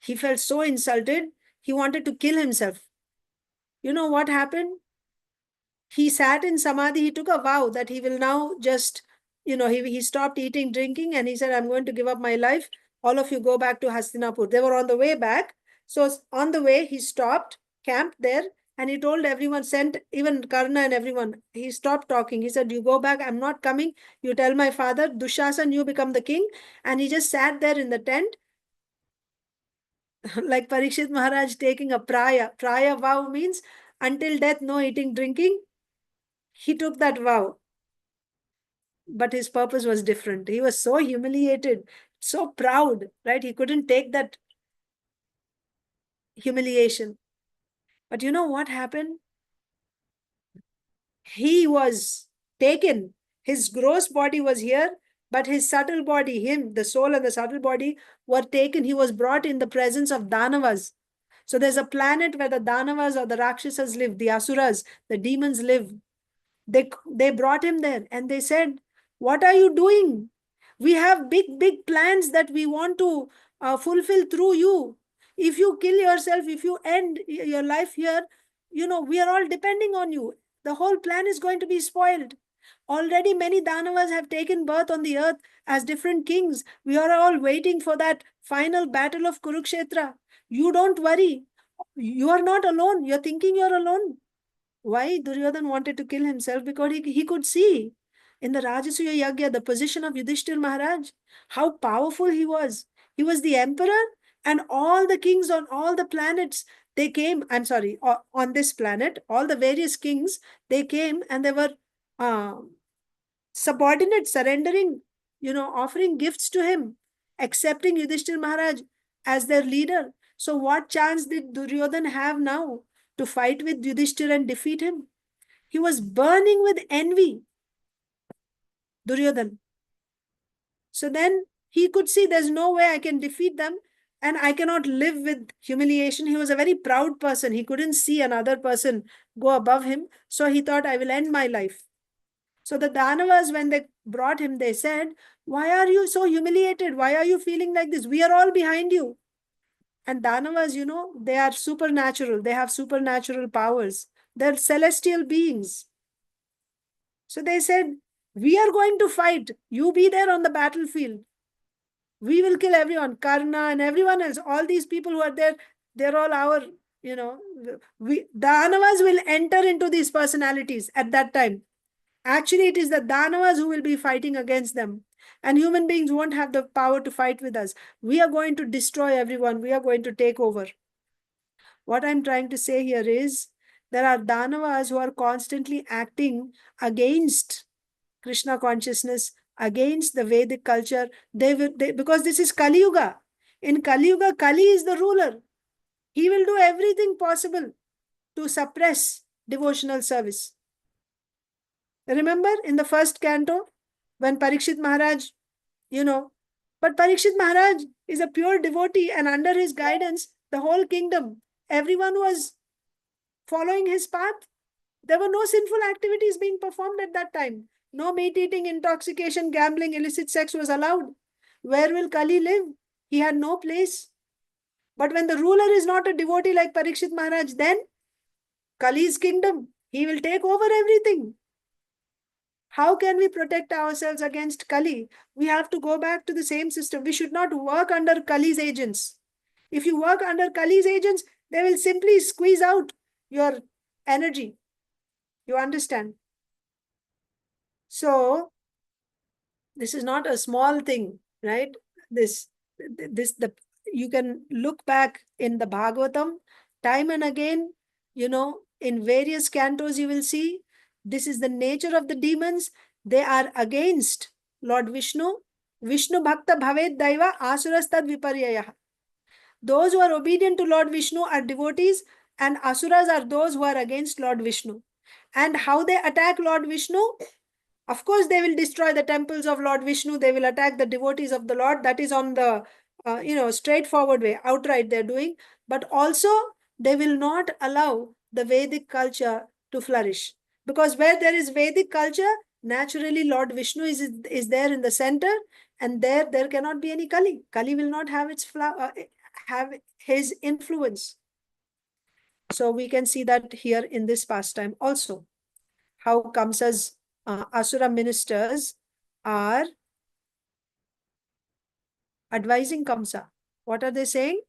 He felt so insulted, he wanted to kill himself. You know what happened? He sat in Samadhi, he took a vow that he will now just, he stopped eating, drinking, and he said, I'm going to give up my life. All of you go back to Hastinapur. They were on the way back. So on the way, he stopped, camped there, and he told everyone, sent even Karna and everyone, he stopped talking. He said, you go back, I'm not coming. You tell my father, Dushasan, you become the king. And he just sat there in the tent, like Parikshit Maharaj taking a praya. Praya vow means until death, no eating, drinking. He took that vow. But his purpose was different. He was so humiliated, so proud, right? He couldn't take that humiliation. But you know what happened? He was taken. His gross body was here, but his subtle body, him, the soul and the subtle body, were taken. He was brought in the presence of Danavas. So there's a planet where the Danavas or the Rakshasas live, the Asuras, the demons live. They brought him there and they said, "What are you doing? We have big plans that we want to fulfill through you. If you kill yourself, if you end your life here, we are all depending on you. The whole plan is going to be spoiled. Already many Danavas have taken birth on the earth as different kings. We are all waiting for that final battle of Kurukshetra. You don't worry. You are not alone. You're thinking you're alone." Why Duryodhan wanted to kill himself? Because he could see in the Rajasuya Yagya the position of Yudhishthir Maharaj, how powerful he was. He was the emperor, and all the kings on all the planets, they came, I'm sorry, on this planet, all the various kings, they came and they were uh, subordinate, surrendering, offering gifts to him, accepting Yudhishthir Maharaj as their leader. So what chance did Duryodhan have now to fight with Yudhishthir and defeat him? He was burning with envy, Duryodhan. So then he could see there's no way I can defeat them and I cannot live with humiliation. He was a very proud person. He couldn't see another person go above him. So he thought, I will end my life. So the Danavas, when they brought him, they said, "Why are you so humiliated? Why are you feeling like this? We are all behind you." And Danavas, they are supernatural. They have supernatural powers. They're celestial beings. So they said, "We are going to fight. You be there on the battlefield. We will kill everyone. Karna and everyone else. All these people who are there, they're all our, Danavas will enter into these personalities at that time. Actually, it is the Danavas who will be fighting against them. And human beings won't have the power to fight with us. We are going to destroy everyone. We are going to take over." What I'm trying to say here is there are Danavas who are constantly acting against Krishna consciousness, against the Vedic culture. Because this is Kali Yuga. In Kali Yuga, Kali is the ruler. He will do everything possible to suppress devotional service. Remember in the first canto, when Parikshit Maharaj, but Parikshit Maharaj is a pure devotee, and under his guidance, the whole kingdom, everyone was following his path. There were no sinful activities being performed at that time. No meat eating, intoxication, gambling, illicit sex was allowed. Where will Kali live? He had no place. But when the ruler is not a devotee like Parikshit Maharaj, then Kali's kingdom, he will take over everything. How can we protect ourselves against Kali? We have to go back to the same system. We should not work under Kali's agents. If you work under Kali's agents, they will simply squeeze out your energy. You understand? So, this is not a small thing, right? You can look back in the Bhagavatam time and again, in various cantos, you will see this is the nature of the demons. They are against Lord Vishnu. Vishnu Bhakta Bhaved Daiva Asurastad Viparyaya. Those who are obedient to Lord Vishnu are devotees, and Asuras are those who are against Lord Vishnu. And how they attack Lord Vishnu? Of course, they will destroy the temples of Lord Vishnu. They will attack the devotees of the Lord. That is on the, straightforward way, outright they're doing. But also, they will not allow the Vedic culture to flourish. Because where there is Vedic culture, naturally Lord Vishnu is there in the center, and there cannot be any Kali. Kali will not have have his influence. So we can see that here in this pastime also. How Kamsa's Asura ministers are advising Kamsa. What are they saying?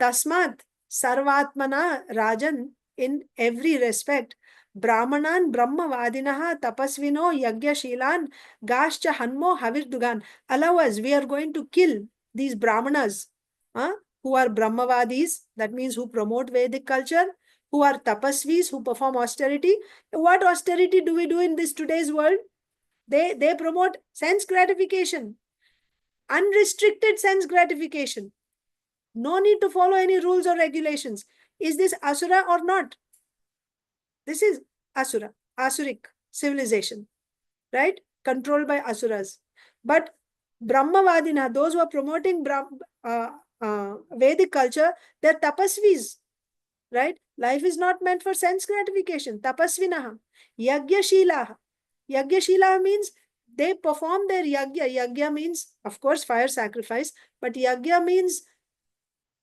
Tasmat Sarvatmana Rajan, in every respect, Brahmanan Brahmavadinaha Tapasvino Yagya Shilan Gascha Hanmo Havirdugan. Allow us, we are going to kill these Brahmanas who are Brahmavadis, that means who promote Vedic culture, who are tapasvis, who perform austerity. What austerity do we do in this today's world? They promote sense gratification, unrestricted sense gratification. No need to follow any rules or regulations. Is this Asura or not? This is Asura, Asuric civilization, right? controlled by asuras. But Brahmavadina, those who are promoting Vedic culture, they're tapasvis, right? Life is not meant for sense gratification. Tapasvinaha, yagyashilaha. Yagyashilaha means they perform their yagya. Yagya means, of course, fire sacrifice, but yagya means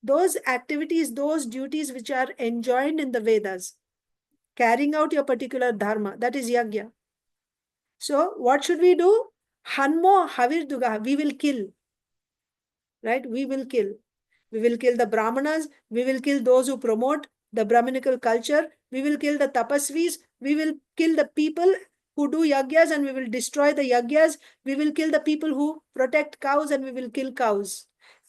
those activities, those duties which are enjoined in the Vedas, carrying out your particular dharma, that is yagya. So what should we do? Hanmo havirduga, we will kill, right? We will kill. We will kill the Brahmanas, we will kill those who promote the Brahminical culture, we will kill the tapasvis, we will kill the people who do yagyas and we will destroy the yagyas, we will kill the people who protect cows and we will kill cows.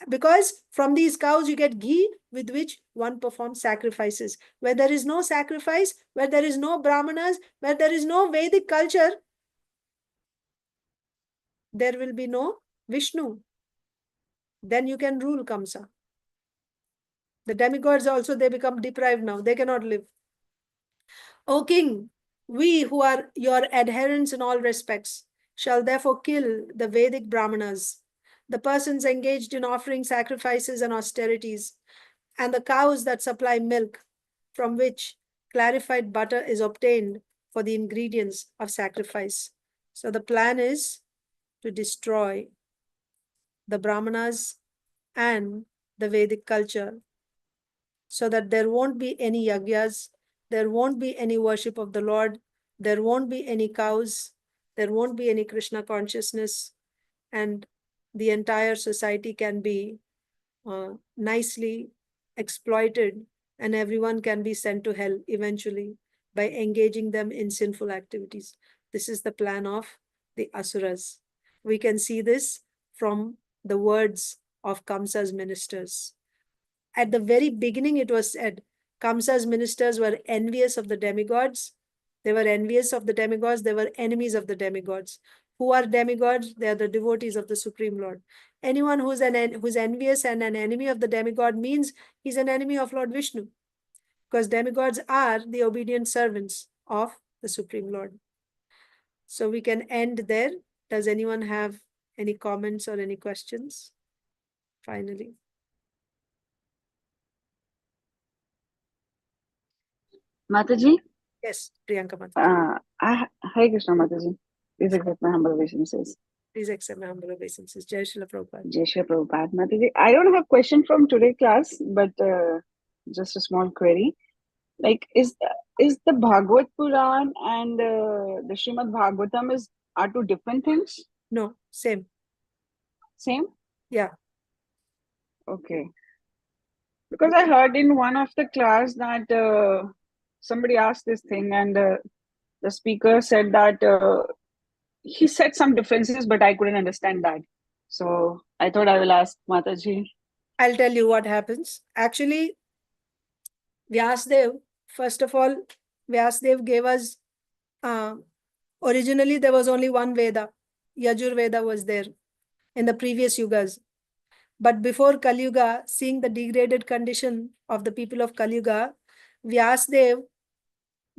Because from these cows you get ghee with which one performs sacrifices. Where there is no sacrifice, where there is no Brahmanas, where there is no Vedic culture, there will be no Vishnu. Then you can rule Kamsa. The demigods also, they become deprived now. They cannot live. O king, we who are your adherents in all respects shall therefore kill the Vedic Brahmanas, the persons engaged in offering sacrifices and austerities, and the cows that supply milk, from which clarified butter is obtained for the ingredients of sacrifice. So the plan is to destroy the Brahmanas and the Vedic culture so that there won't be any yagyas, there won't be any worship of the Lord, there won't be any cows, there won't be any Krishna consciousness, and the entire society can be nicely exploited and everyone can be sent to hell eventually by engaging them in sinful activities. This is the plan of the Asuras. We can see this from the words of Kamsa's ministers. At the very beginning, it was said, Kamsa's ministers were envious of the demigods. They were envious of the demigods. They were enemies of the demigods. Who are demigods? They are the devotees of the Supreme Lord. Anyone who's envious and an enemy of the demigod means he's an enemy of Lord Vishnu, because demigods are the obedient servants of the Supreme Lord. So we can end there. Does anyone have any comments or any questions? Finally.
Mataji?
Yes, Priyanka Mataji.
Hare Krishna, Mataji. Please accept my humble obeisances.
Please accept my humble obeisances. Jai Srila Prabhupada.
Jai Srila Prabhupada. Mataji, I don't have a question from today class, but just a small query. Like, is the Bhagavad Puran and the Srimad Bhagavatam are two different things?
No, same.
Same?
Yeah.
Okay. Because I heard in one of the class that somebody asked this thing and the speaker said that he said some differences, but I couldn't understand that. So I thought I will ask Mataji.
I'll tell you what happens. Actually, Vyasdev, first of all, Vyasdev gave us, originally there was only one Veda. Yajur Veda was there in the previous yugas. But before Kali Yuga, seeing the degraded condition of the people of Kali Yuga, Vyasdev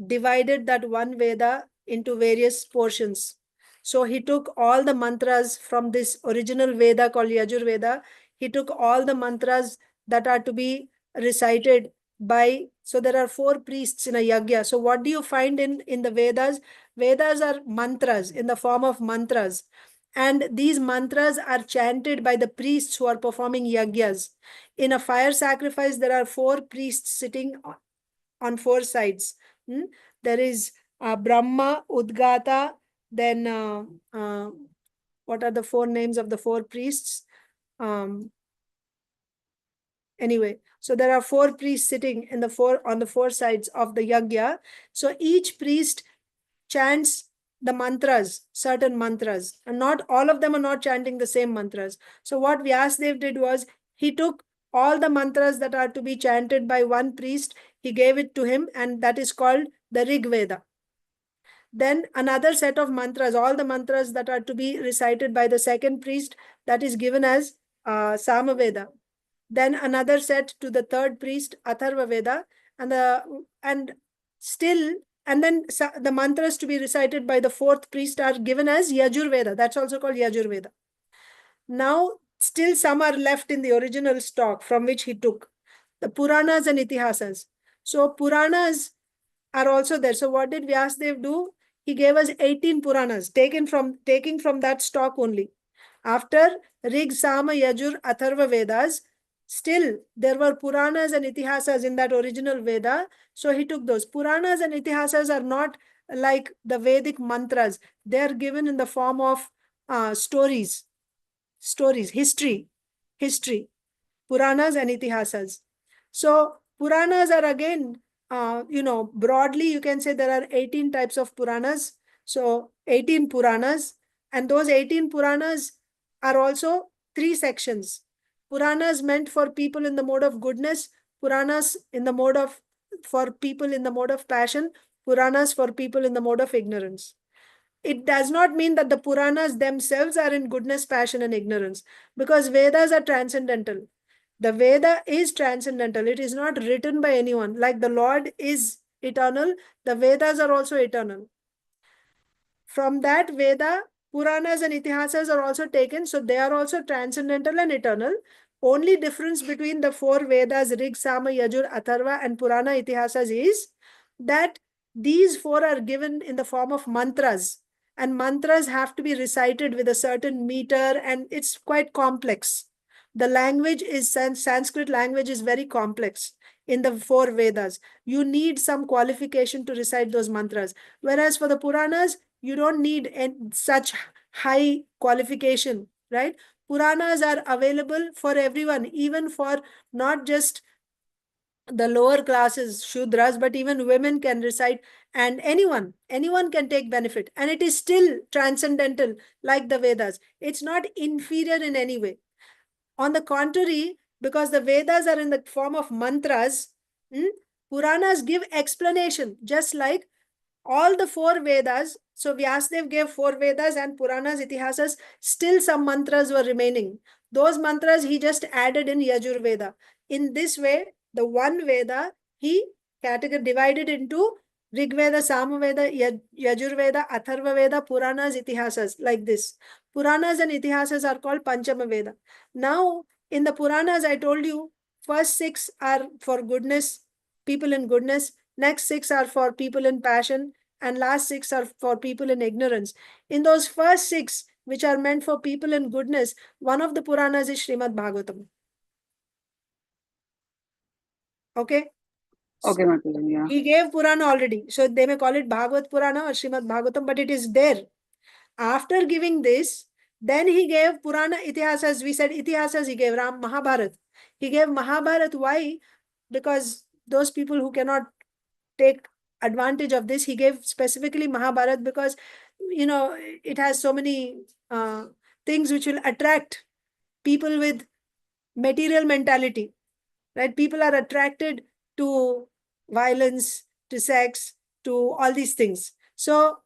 divided that one Veda into various portions. So he took all the mantras from this original Veda called Yajur Veda. He took all the mantras that are to be recited by, so there are 4 priests in a yagya. So what do you find in the Vedas? Vedas are mantras in the form of mantras. And these mantras are chanted by the priests who are performing yagyas. In a fire sacrifice, there are 4 priests sitting on 4 sides. There is Brahma, Udgata, then what are the 4 names of the 4 priests? Anyway, so there are 4 priests sitting in on the 4 sides of the yagya. So each priest chants the mantras, certain mantras, and not all of them are not chanting the same mantras. So what Vyasdev did was he took all the mantras that are to be chanted by one priest, he gave it to him, and that is called the Rig Veda. Then another set of mantras, all the mantras that are to be recited by the second priest, that is given as Samaveda. Then another set to the third priest, Atharva Veda, and still And then the mantras to be recited by the fourth priest are given as Yajurveda. That's also called Yajurveda. Now, still some are left in the original stock from which he took the Puranas and Itihasas. So, Puranas are also there. So, what did Vyasdev do? He gave us 18 Puranas, taking from that stock only. After Rig, Sama, Yajur, Atharva Vedas, still there were Puranas and Itihasas in that original Veda. So he took those. Puranas and Itihasas are not like the Vedic mantras. They are given in the form of stories, history, Puranas and Itihasas. So Puranas are again, broadly you can say there are 18 types of Puranas. So 18 Puranas, and those 18 Puranas are also three sections. Puranas meant for people in the mode of goodness, Puranas in the mode of for people in the mode of passion, Puranas for people in the mode of ignorance. It does not mean that the Puranas themselves are in goodness, passion, and ignorance, because Vedas are transcendental. The Veda is transcendental. It is not written by anyone. Like the Lord is eternal, the Vedas are also eternal. From that Veda, Puranas and Itihasas are also taken, so they are also transcendental and eternal. Only difference between the four Vedas, Rig, Sama, Yajur, Atharva, and Purana Itihasas is that these four are given in the form of mantras, and mantras have to be recited with a certain meter, and it's quite complex. The language is Sanskrit language is very complex in the four Vedas. You need some qualification to recite those mantras. Whereas for the Puranas, you don't need such high qualification, right? Puranas are available for everyone, even for not just the lower classes, Shudras, but even women can recite, and anyone can take benefit. And it is still transcendental like the Vedas. It's not inferior in any way. On the contrary, because the Vedas are in the form of mantras, Puranas give explanation, just like all the four Vedas. So Vyasadev gave four Vedas and Puranas, Itihasas, still some mantras were remaining. Those mantras he just added in Yajur Veda. In this way, the one Veda he divided into Rig Veda, Sama Veda, Yajur Veda, Atharva Veda, Puranas, Itihasas, like this. Puranas and Itihasas are called Panchama Veda. Now, in the Puranas, I told you, first six are for goodness, people in goodness. Next six are for people in passion, and last six are for people in ignorance. In those first six, which are meant for people in goodness, one of the Puranas is Srimad Bhagavatam. Okay?
Okay, Mataji, yeah.
He gave Purana already. So they may call it Bhagavad Purana or Srimad Bhagavatam, but it is there. After giving this, then he gave Purana Itihasas. We said Itihasas, he gave Ram Mahabharat. He gave Mahabharat. Why? Because those people who cannot take advantage of this, he gave specifically Mahabharat, because it has so many things which will attract people with material mentality, right? People are attracted to violence, to sex, to all these things. So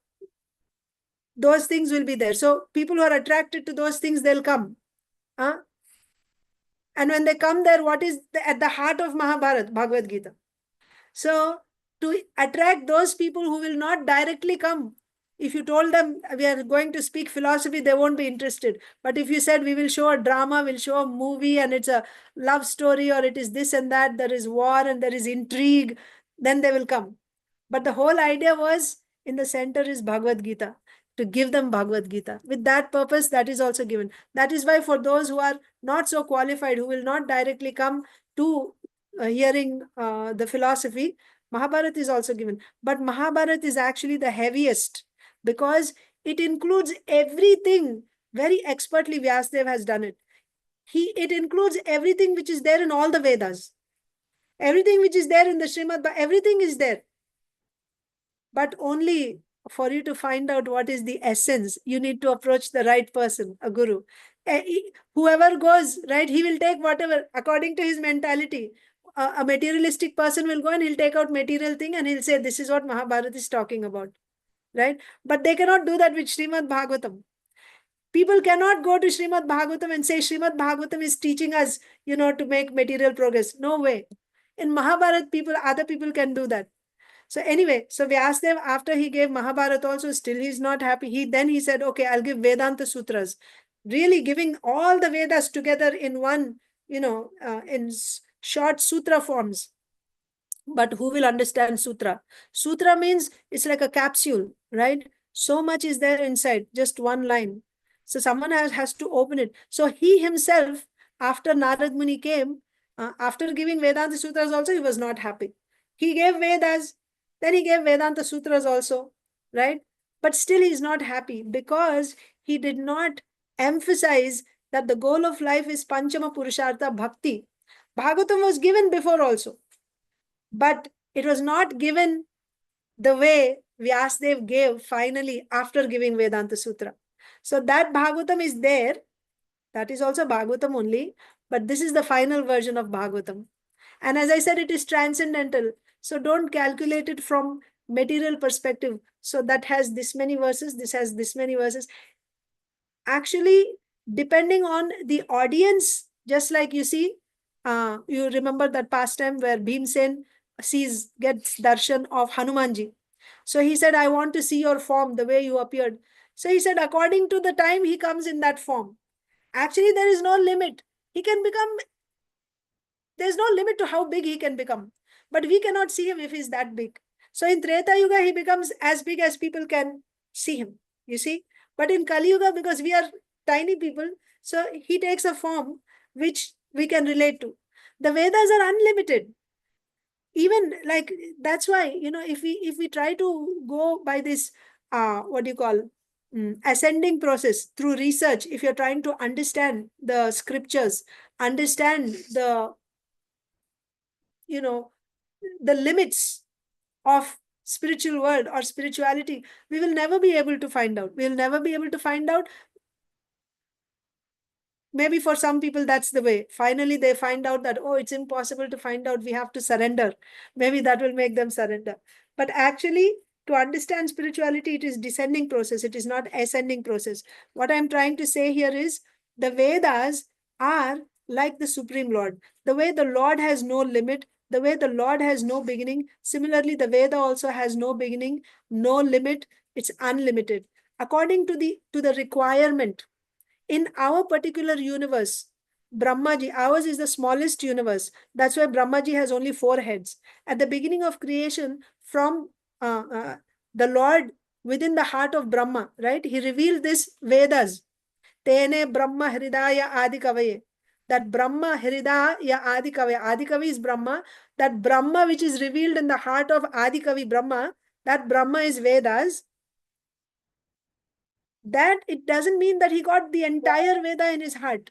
those things will be there. So people who are attracted to those things, they'll come. And when they come there, what is at the heart of Mahabharat? Bhagavad Gita. So to attract those people who will not directly come, if you told them we are going to speak philosophy, they won't be interested. But if you said we will show a drama, we'll show a movie, and it's a love story, or it is this and that, there is war and there is intrigue, then they will come. But the whole idea was, in the center is Bhagavad Gita, to give them Bhagavad Gita. With that purpose, that is also given. That is why for those who are not so qualified, who will not directly come to hearing the philosophy, Mahabharata is also given. But Mahabharata is actually the heaviest, because it includes everything. Very expertly Vyasadev has done it. It includes everything which is there in all the Vedas. Everything which is there in the Srimad, everything is there. But only for you to find out what is the essence, you need to approach the right person, a guru. Whoever goes, right, he will take whatever, according to his mentality. A materialistic person will go and he'll take out material thing and he'll say, this is what Mahabharata is talking about, right? But they cannot do that with Srimad Bhagavatam. People cannot go to Srimad Bhagavatam and say, Srimad Bhagavatam is teaching us, to make material progress. No way. In Mahabharata, other people can do that. So anyway, so Vyasadeva, after he gave Mahabharata also, still he's not happy. He said, okay, I'll give Vedanta Sutras. Really giving all the Vedas together in one, in short sutra forms. But who will understand sutra? Sutra means it's like a capsule, right? So much is there inside, just one line. So someone has to open it. So he himself, after Narad Muni came, after giving Vedanta Sutras also, he was not happy. He gave Vedas, then he gave Vedanta Sutras also, right? But still he's not happy because he did not emphasize that the goal of life is Panchama Purushartha Bhakti. Bhagavatam was given before also, but it was not given the way Vyasadeva gave finally after giving Vedanta Sutra. So that Bhagavatam is there. That is also Bhagavatam only, but this is the final version of Bhagavatam. And as I said, it is transcendental. So don't calculate it from material perspective. So that has this many verses, this has this many verses. Actually, depending on the audience, just like you see, you remember that pastime where Bhimsen gets darshan of Hanumanji. So he said, I want to see your form, the way you appeared. So he said, according to the time he comes in that form. Actually, there is no limit. He can become, there's no limit to how big he can become. But we cannot see him if he's that big. So in Treta Yuga, he becomes as big as people can see him, you see. But in Kali Yuga, because we are tiny people, so he takes a form which we can relate to. The Vedas are unlimited. Even like, that's why, if we try to go by this, what do you call, ascending process through research, if you're trying to understand the scriptures, understand the, the limits of spiritual world or spirituality, we will never be able to find out. We'll never be able to find out. Maybe for some people that's the way. Finally they find out that, oh, it's impossible to find out, we have to surrender. Maybe that will make them surrender. But actually, to understand spirituality, it is descending process, it is not ascending process. What I'm trying to say here is, the Vedas are like the Supreme Lord. The way the Lord has no limit, the way the Lord has no beginning, similarly the Veda also has no beginning, no limit, it's unlimited. According to the requirement in our particular universe, Brahmaji, ours is the smallest universe. That's why Brahmaji has only 4 heads. At the beginning of creation, from the Lord within the heart of Brahma, right? He revealed this Vedas. Tene Brahma Hridaya Adikavaye. That Brahma Hridaya Adikavi. Adikavi is Brahma. That Brahma which is revealed in the heart of Adikavi Brahma, that Brahma is Vedas. That it doesn't mean that he got the entire Veda in his heart.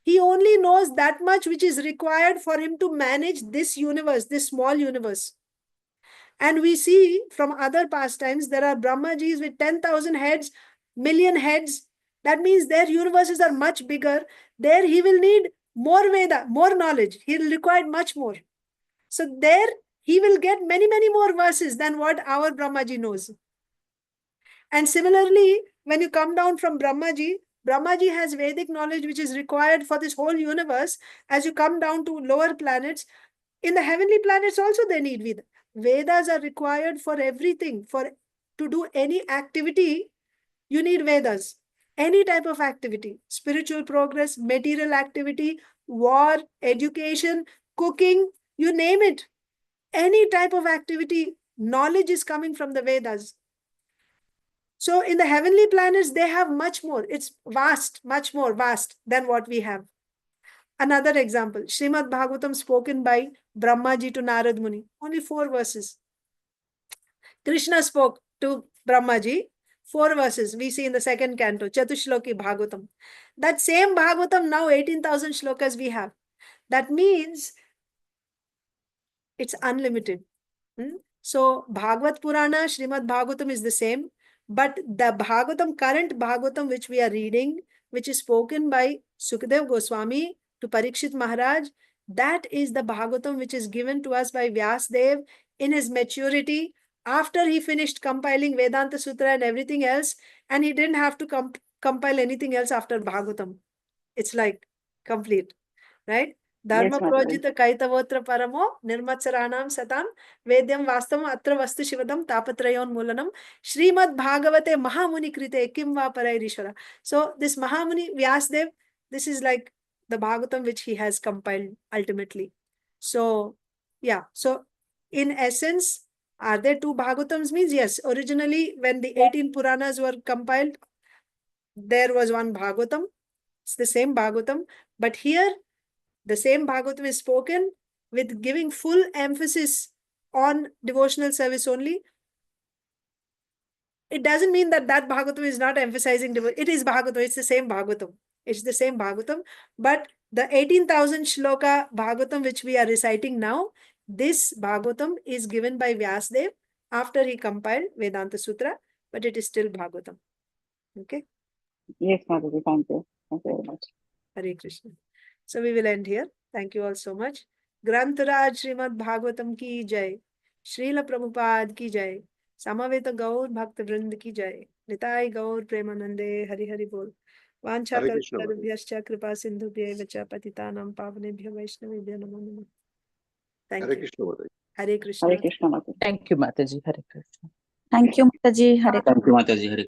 He only knows that much which is required for him to manage this universe, this small universe. And we see from other pastimes, there are Brahmajis with 10,000 heads, million heads. That means their universes are much bigger. There he will need more Veda, more knowledge. He will require much more. So there he will get many, many more verses than what our Brahmaji knows. And similarly, when you come down from Brahmaji, Brahmaji has Vedic knowledge which is required for this whole universe. As you come down to lower planets, in the heavenly planets also they need Veda. Vedas are required for everything. To do any activity, you need Vedas. Any type of activity, spiritual progress, material activity, war, education, cooking, you name it. Any type of activity, knowledge is coming from the Vedas. So in the heavenly planets, they have much more. It's vast, much more vast than what we have. Another example, Srimad Bhagavatam spoken by Brahmaji to Narad Muni. Only 4 verses. Krishna spoke to Brahmaji. 4 verses we see in the 2nd canto, Chatushloki Bhagavatam. That same Bhagavatam, now 18,000 shlokas we have. That means it's unlimited. So Bhagavad Purana, Srimad Bhagavatam is the same. But the Bhagavatam, current Bhagavatam which we are reading, which is spoken by Sukadev Goswami to Parikshit Maharaj, that is the Bhagavatam which is given to us by Vyasadeva in his maturity, after he finished compiling Vedanta Sutra and everything else, and he didn't have to compile anything else after Bhagavatam. It's like complete, right? Dharma projita kaitavotra paramo nirmatsaranam satam vedyam vastavam atra vastu shivadam tapatrayon mulanam Srimad Bhagavate Mahamuni krite kim va parairishvara. So this Mahamuni Vyasdev, this is like the Bhagavatam which he has compiled ultimately. So yeah, so in essence, are there two Bhagavatams? Means yes, originally when the 18 Puranas were compiled, there was one Bhagavatam. It's the same Bhagavatam, but here the same Bhagavatam is spoken with giving full emphasis on devotional service only. It doesn't mean that that Bhagavatam is not emphasizing devotion. It is Bhagavatam. It's the same Bhagavatam. It's the same Bhagavatam. But the 18,000 shloka Bhagavatam which we are reciting now, this Bhagavatam is given by Vyasdev after he compiled Vedanta Sutra, but it is still Bhagavatam. Okay?
Yes, Mataji. Thank you. Thank you very much.
Hare Krishna. So we will end here. Thank you all so much. Grantaraj Srimad Bhagavatam ki jai. Srila Prabhupada ki jai. Samaveta Gaur Bhakta Vrind ki jai. Nitai Gaur Premanande Hari Hari Bol. Vancha Kalptarubhyascha Kripa Sindhubhya Vacha Patitanam Pavanebhya Vaishnavibhya Namo Namo. Thank you. Hare Krishna.
Hare Krishna, Mataji.
Thank you, Mataji. Hare Krishna.
Thank you, Mataji. Hare
Thank you, Mataji. Hare